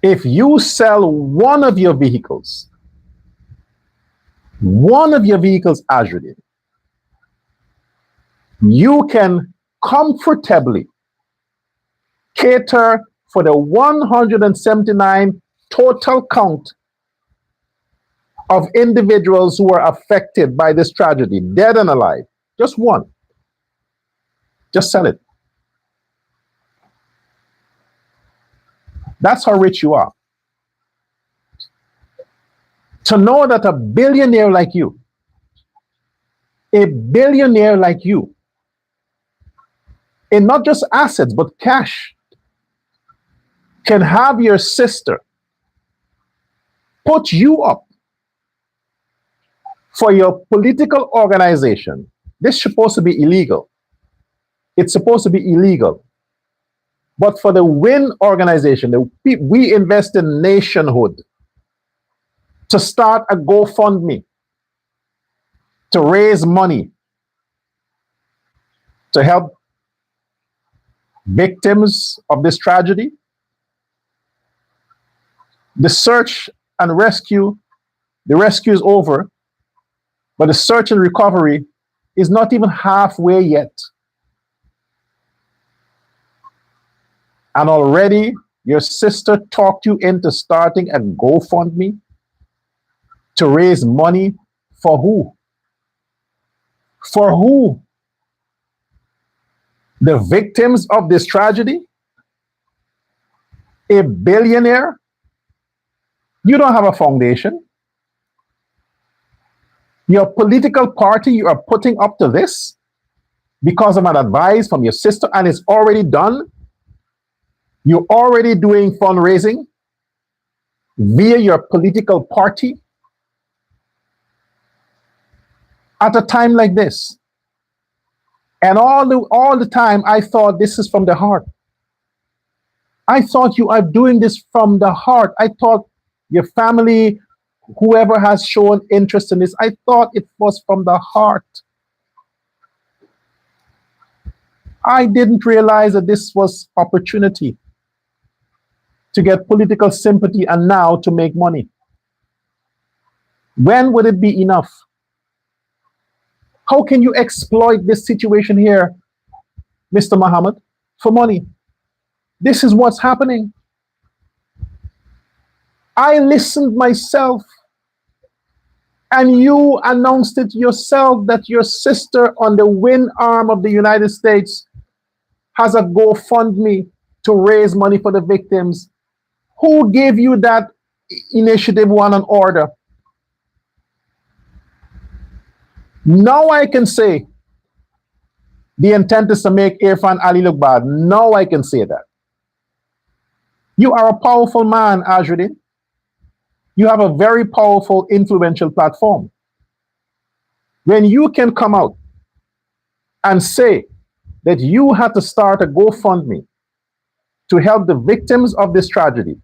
If you sell one of your vehicles, Azruddin, you can comfortably cater for the 179 total count of individuals who are affected by this tragedy, dead and alive. Just one. Just sell it. That's how rich you are. To know that a billionaire like you, in not just assets, but cash, can have your sister put you up for your political organization. This is supposed to be illegal. It's supposed to be illegal. But for the WIN organization, We Invest in Nationhood, to start a GoFundMe to raise money to help victims of this tragedy. The search and rescue, the rescue is over, but the search and recovery is not even halfway yet. And already your sister talked you into starting a GoFundMe to raise money for who? For who? The victims of this tragedy? A billionaire? You don't have a foundation. Your political party you are putting up to this because of an advice from your sister, and it's already done. You're already doing fundraising via your political party at a time like this. And all the time, I thought this is from the heart. I thought you are doing this from the heart. I thought your family, whoever has shown interest in this, I thought it was from the heart. I didn't realize that this was opportunity. to get political sympathy, and now to make money. When would it be enough? How can you exploit this situation here, Mr. Muhammad, for money? This is what's happening. I listened myself, and you announced it yourself that your sister on the wind arm of the United States has a GoFundMe to raise money for the victims. Who gave you that initiative one on order? Now I can say the intent is to make Irfan Ali look bad. Now I can say that. You are a powerful man, Ajruddin. You have a very powerful, influential platform. When you can come out and say that you had to start a GoFundMe to help the victims of this tragedy,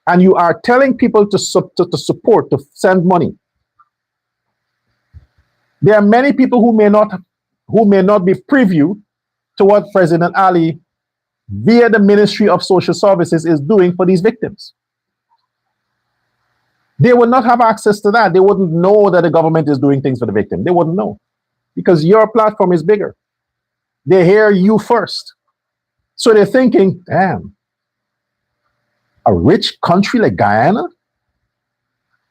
and you are telling people to support, to send money, there are many people who may not be privy to what President Ali, via the Ministry of Social Services, is doing for these victims. They would not have access to that. They wouldn't know that the government is doing things for the victim. They wouldn't know because your platform is bigger. They hear you first. So they're thinking, damn, a rich country like Guyana,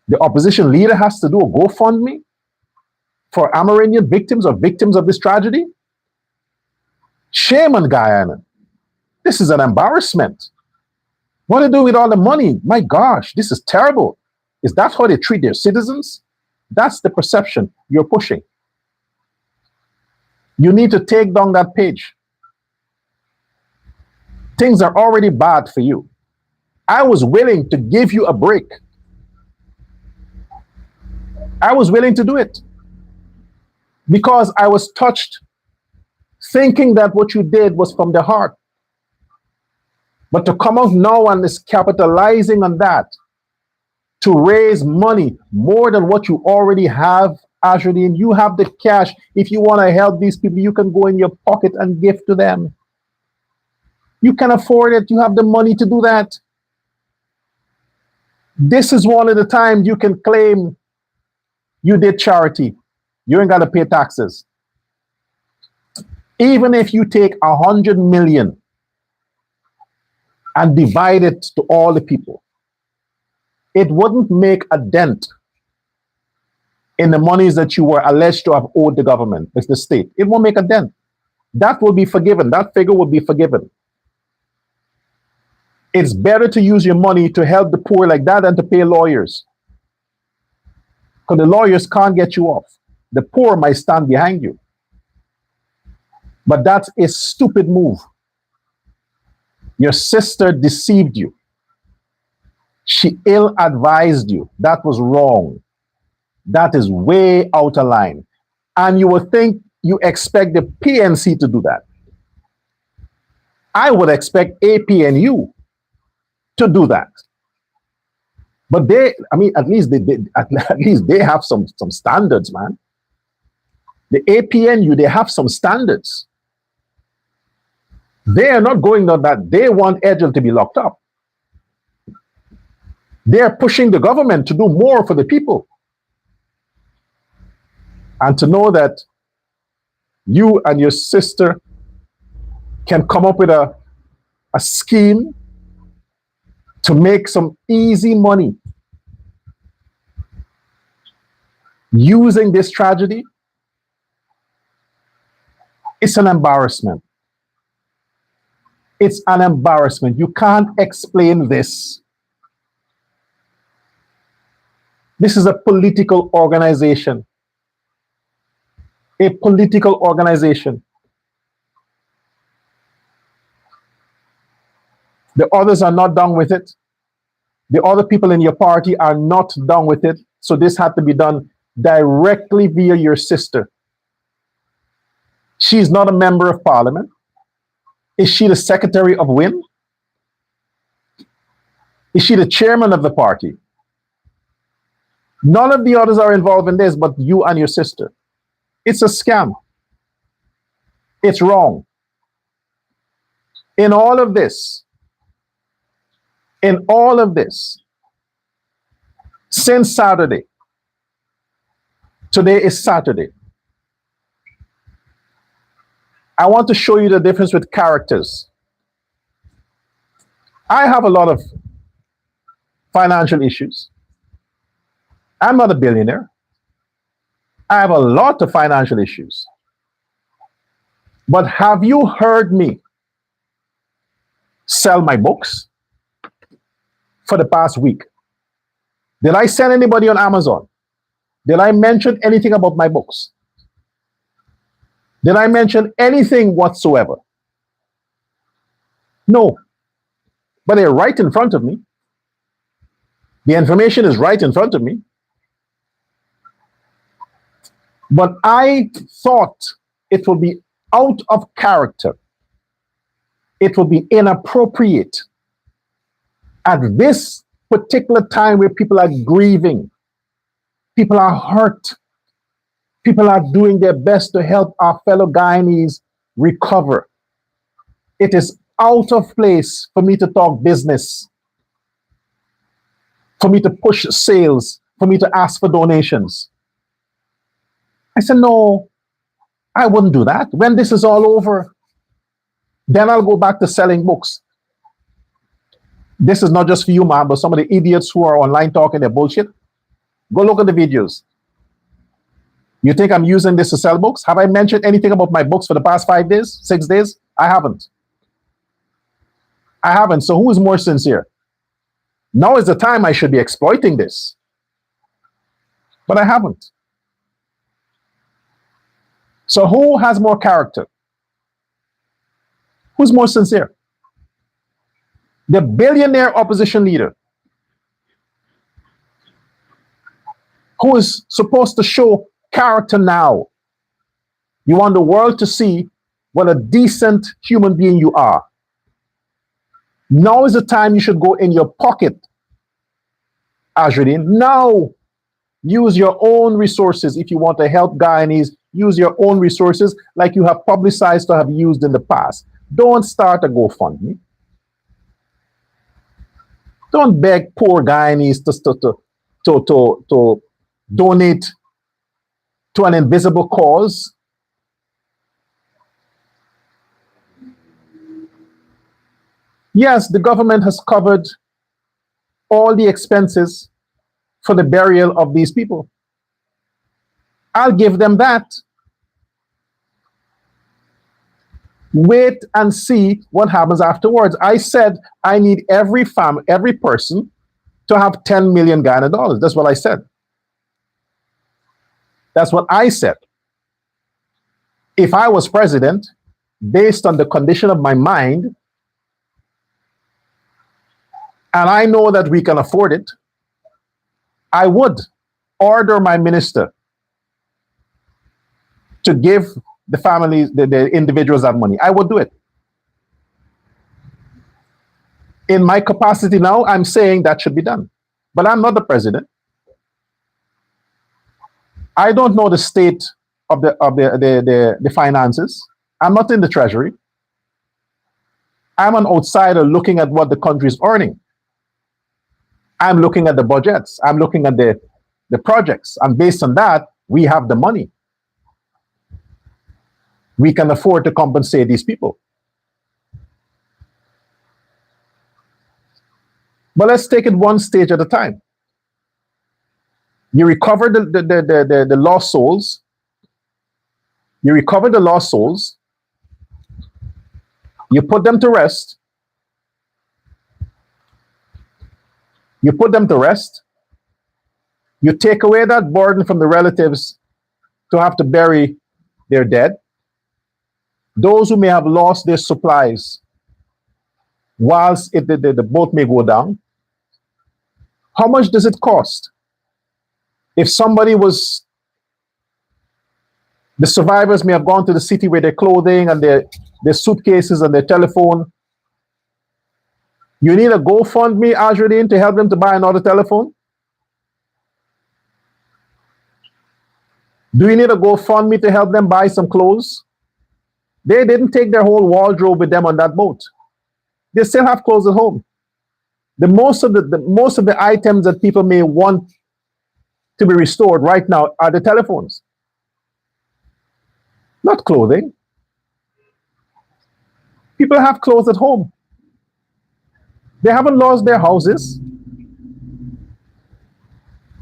the opposition leader has to do a GoFundMe for Amerindian victims or victims of this tragedy? Shame on Guyana. This is an embarrassment. What are they doing with all the money? My gosh, this is terrible. Is that how they treat their citizens? That's the perception you're pushing. You need to take down that page. Things are already bad for you. I was willing to give you a break. I was willing to do it because I was touched, thinking that what you did was from the heart. But to come out now and is capitalizing on that to raise money more than what you already have, Ajruddin, you have the cash. If you want to help these people, you can go in your pocket and give to them. You can afford it. You have the money to do that. This is one of the times you can claim you did charity. You ain't got to pay taxes. Even if you take 100 million and divide it to all the people, it wouldn't make a dent in the monies that you were alleged to have owed the government, it's the state. It won't make a dent. That will be forgiven. That figure will be forgiven. It's better to use your money to help the poor like that than to pay lawyers. Because the lawyers can't get you off. The poor might stand behind you. But that's a stupid move. Your sister deceived you. She ill-advised you. That was wrong. That is way out of line. And you would think you expect the PNC to do that. I would expect APNU to do that. But at least they have some standards, man. The APNU, they have some standards. They are not going on that. They want Edgel to be locked up. They are pushing the government to do more for the people. And to know that you and your sister can come up with a scheme to make some easy money using this tragedy, it's an embarrassment. It's an embarrassment. You can't explain this. This is a political organization. A political organization. The others are not done with it. The other people in your party are not done with it. So this had to be done directly via your sister. She's not a member of parliament. Is she the secretary of WIN? Is she the chairman of the party? None of the others are involved in this but you and your sister. It's a scam. It's wrong. In all of this, In all of this, since Saturday, today is Saturday, I want to show you the difference with characters. I have a lot of financial issues. I'm not a billionaire. I have a lot of financial issues. But have you heard me sell my books for the past week? Did I send anybody on Amazon? Did I mention anything about my books? Did I mention anything whatsoever? No. But they're right in front of me. The information is right in front of me. But I thought it would be out of character. It would be inappropriate at this particular time where people are grieving, people are hurt, people are doing their best to help our fellow Guyanese recover. It is out of place for me to talk business, for me to push sales, for me to ask for donations. I said, no, I wouldn't do that. When this is all over, then I'll go back to selling books. This is not just for you, man, but some of the idiots who are online talking their bullshit. Go look at the videos. You think I'm using this to sell books? Have I mentioned anything about my books for the past 5 days, 6 days? I haven't. I haven't. So who is more sincere? Now is the time I should be exploiting this. But I haven't. So who has more character? Who's more sincere? The billionaire opposition leader who is supposed to show character now. You want the world to see what a decent human being you are. Now is the time you should go in your pocket, Azradine. Now, use your own resources if you want to help Guyanese. Use your own resources like you have publicized or have used in the past. Don't start a GoFundMe. Don't beg poor Guyanese to donate to an invisible cause. Yes, the government has covered all the expenses for the burial of these people. I'll give them that. Wait and see what happens afterwards. I said I need every person to have 10 million Guyana dollars. That's what I said. That's what I said. If I was president, based on the condition of my mind, and I know that we can afford it, I would order my minister to give the families, the individuals that money. I would do it. In my capacity now, I'm saying that should be done. But I'm not the president. I don't know the state of the finances. I'm not in the treasury. I'm an outsider looking at what the country is earning. I'm looking at the budgets. I'm looking at the projects. And based on that, we have the money. We can afford to compensate these people. But let's take it one stage at a time. You recover the lost souls. You recover the lost souls. You put them to rest. You put them to rest. You take away that burden from the relatives to have to bury their dead. Those who may have lost their supplies whilst the boat may go down. How much does it cost? If somebody was, the survivors may have gone to the city with their clothing and their suitcases and their telephone. You need a GoFundMe, Azradine, to help them to buy another telephone? Do you need a GoFundMe to help them buy some clothes? They didn't take their whole wardrobe with them on that boat. They still have clothes at home. The most of the items that people may want to be restored right now are the telephones, not clothing. People have clothes at home. They haven't lost their houses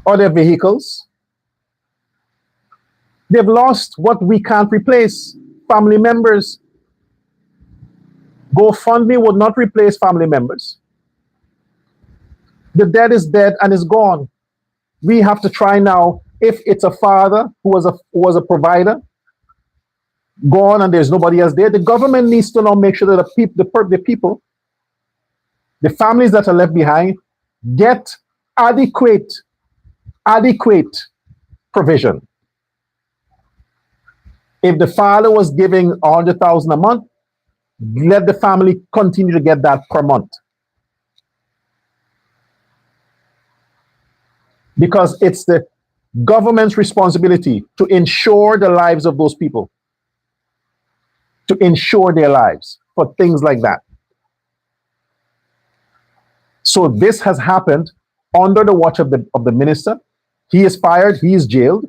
or their vehicles. They've lost what we can't replace: family members. GoFundMe would not replace family members. The dead is dead and is gone. We have to try now. If it's a father who was a provider, gone, and there's nobody else there, the government needs to now make sure that the people, the families that are left behind, get adequate adequate provision. If the father was giving 100,000 a month, let the family continue to get that per month, because it's the government's responsibility to ensure the lives of those people, to ensure their lives for things like that. So this has happened under the watch of the minister. He is fired, he is jailed.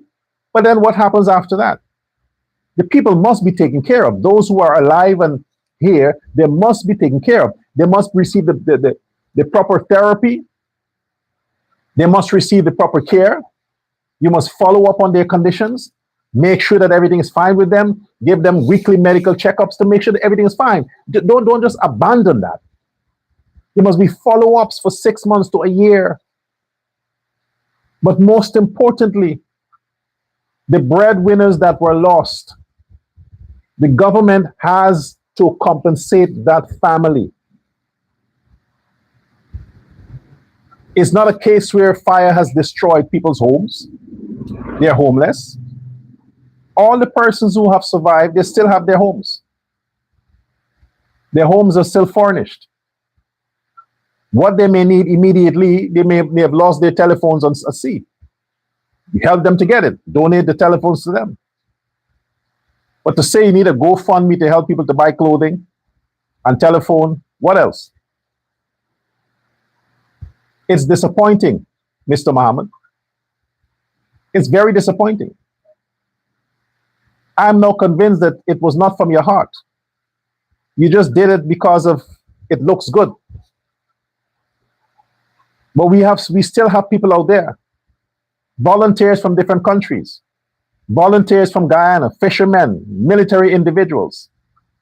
But then what happens after that? The people must be taken care of. Those who are alive and here, they must be taken care of. They must receive the proper therapy. They must receive the proper care. You must follow up on their conditions. Make sure that everything is fine with them. Give them weekly medical checkups to make sure that everything is fine. Don't just abandon that. There must be follow-ups for 6 months to a year. But most importantly, the breadwinners that were lost, the government has to compensate that family. It's not a case where fire has destroyed people's homes. They're homeless. All the persons who have survived, they still have their homes. Their homes are still furnished. What they may need immediately, they may have lost their telephones on a sea. You help them to get it. Donate the telephones to them. But to say you need a GoFundMe to help people to buy clothing and telephone, what else? It's disappointing, Mr. Muhammad. It's very disappointing. I'm now convinced that it was not from your heart. You just did it because of it looks good. But we still have people out there, volunteers from different countries, volunteers from Guyana, fishermen, military individuals,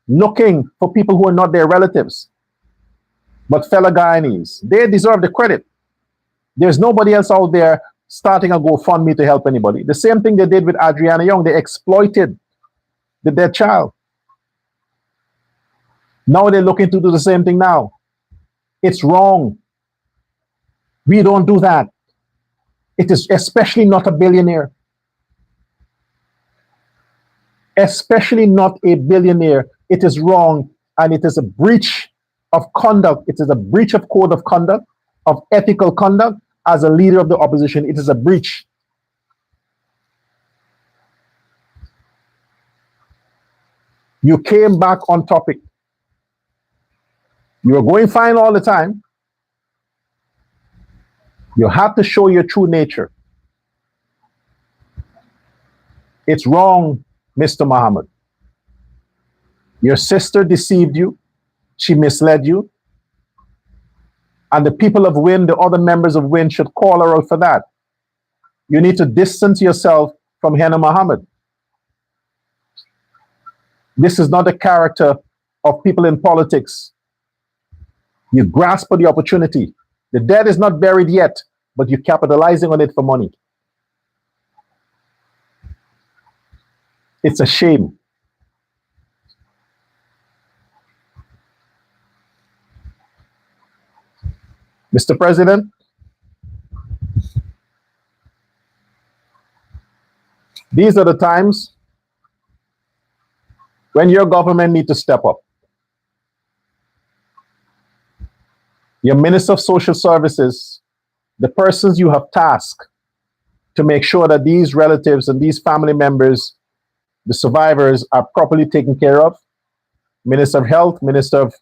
looking for people who are not their relatives, but fellow Guyanese. They deserve the credit. There's nobody else out there starting a GoFundMe to help anybody. The same thing they did with Adriana Young. They exploited the dead child. Now they're looking to do the same thing now. It's wrong. We don't do that. It is especially not a billionaire. Especially not a billionaire. It is wrong, and it is a breach of conduct. It is a breach of code of conduct, of ethical conduct. As a leader of the opposition, it is a breach. You came back on topic. You were going fine all the time. You have to show your true nature. It's wrong, Mr. Muhammad. Your sister deceived you. She misled you. And the people of WIN, the other members of WIN, should call her out for that. You need to distance yourself from Henna Muhammad. This is not the character of people in politics. You grasp for the opportunity. The dead is not buried yet, but you're capitalizing on it for money. It's a shame. Mr. President, these are the times when your government needs to step up. Your Minister of Social Services, the persons you have tasked to make sure that these relatives and these family members, the survivors, are properly taken care of. Minister of Health, Minister of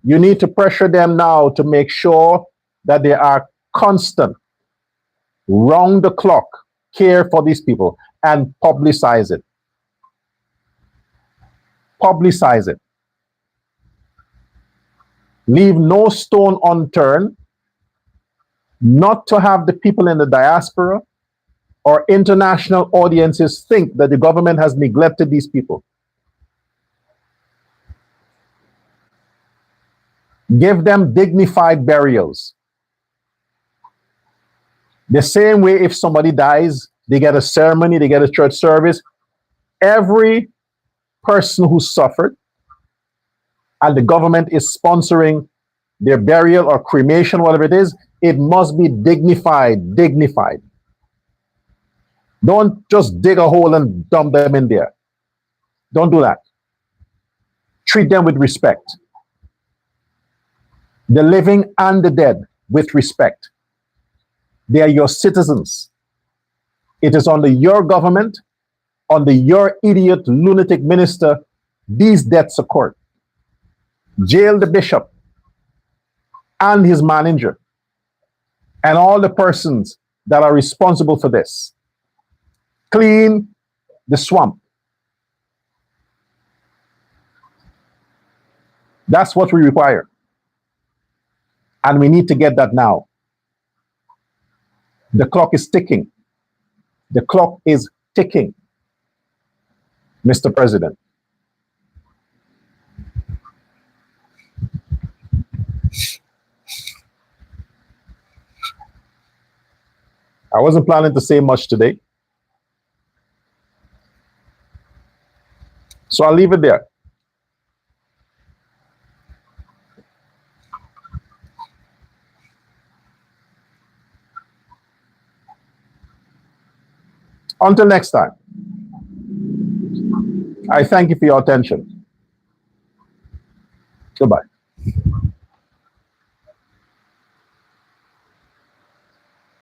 You need to pressure them now to make sure that they are constant, round the clock care for these people and publicize it. Publicize it. Leave no stone unturned, not to have the people in the diaspora or international audiences think that the government has neglected these people. Give them dignified burials. The same way if somebody dies, they get a ceremony, they get a church service. Every person who suffered and the government is sponsoring their burial or cremation, whatever it is, it must be dignified, dignified. Don't just dig a hole and dump them in there. Don't do that. Treat them with respect. The living and the dead with respect. They are your citizens. It is under your government, under your idiot, lunatic minister, these debts occurred. Jail the bishop and his manager and all the persons that are responsible for this. Clean the swamp. That's what we require. And we need to get that now. The clock is ticking. The clock is ticking, Mr. President. I wasn't planning to say much today, so I'll leave it there. Until next time, I thank you for your attention. Goodbye.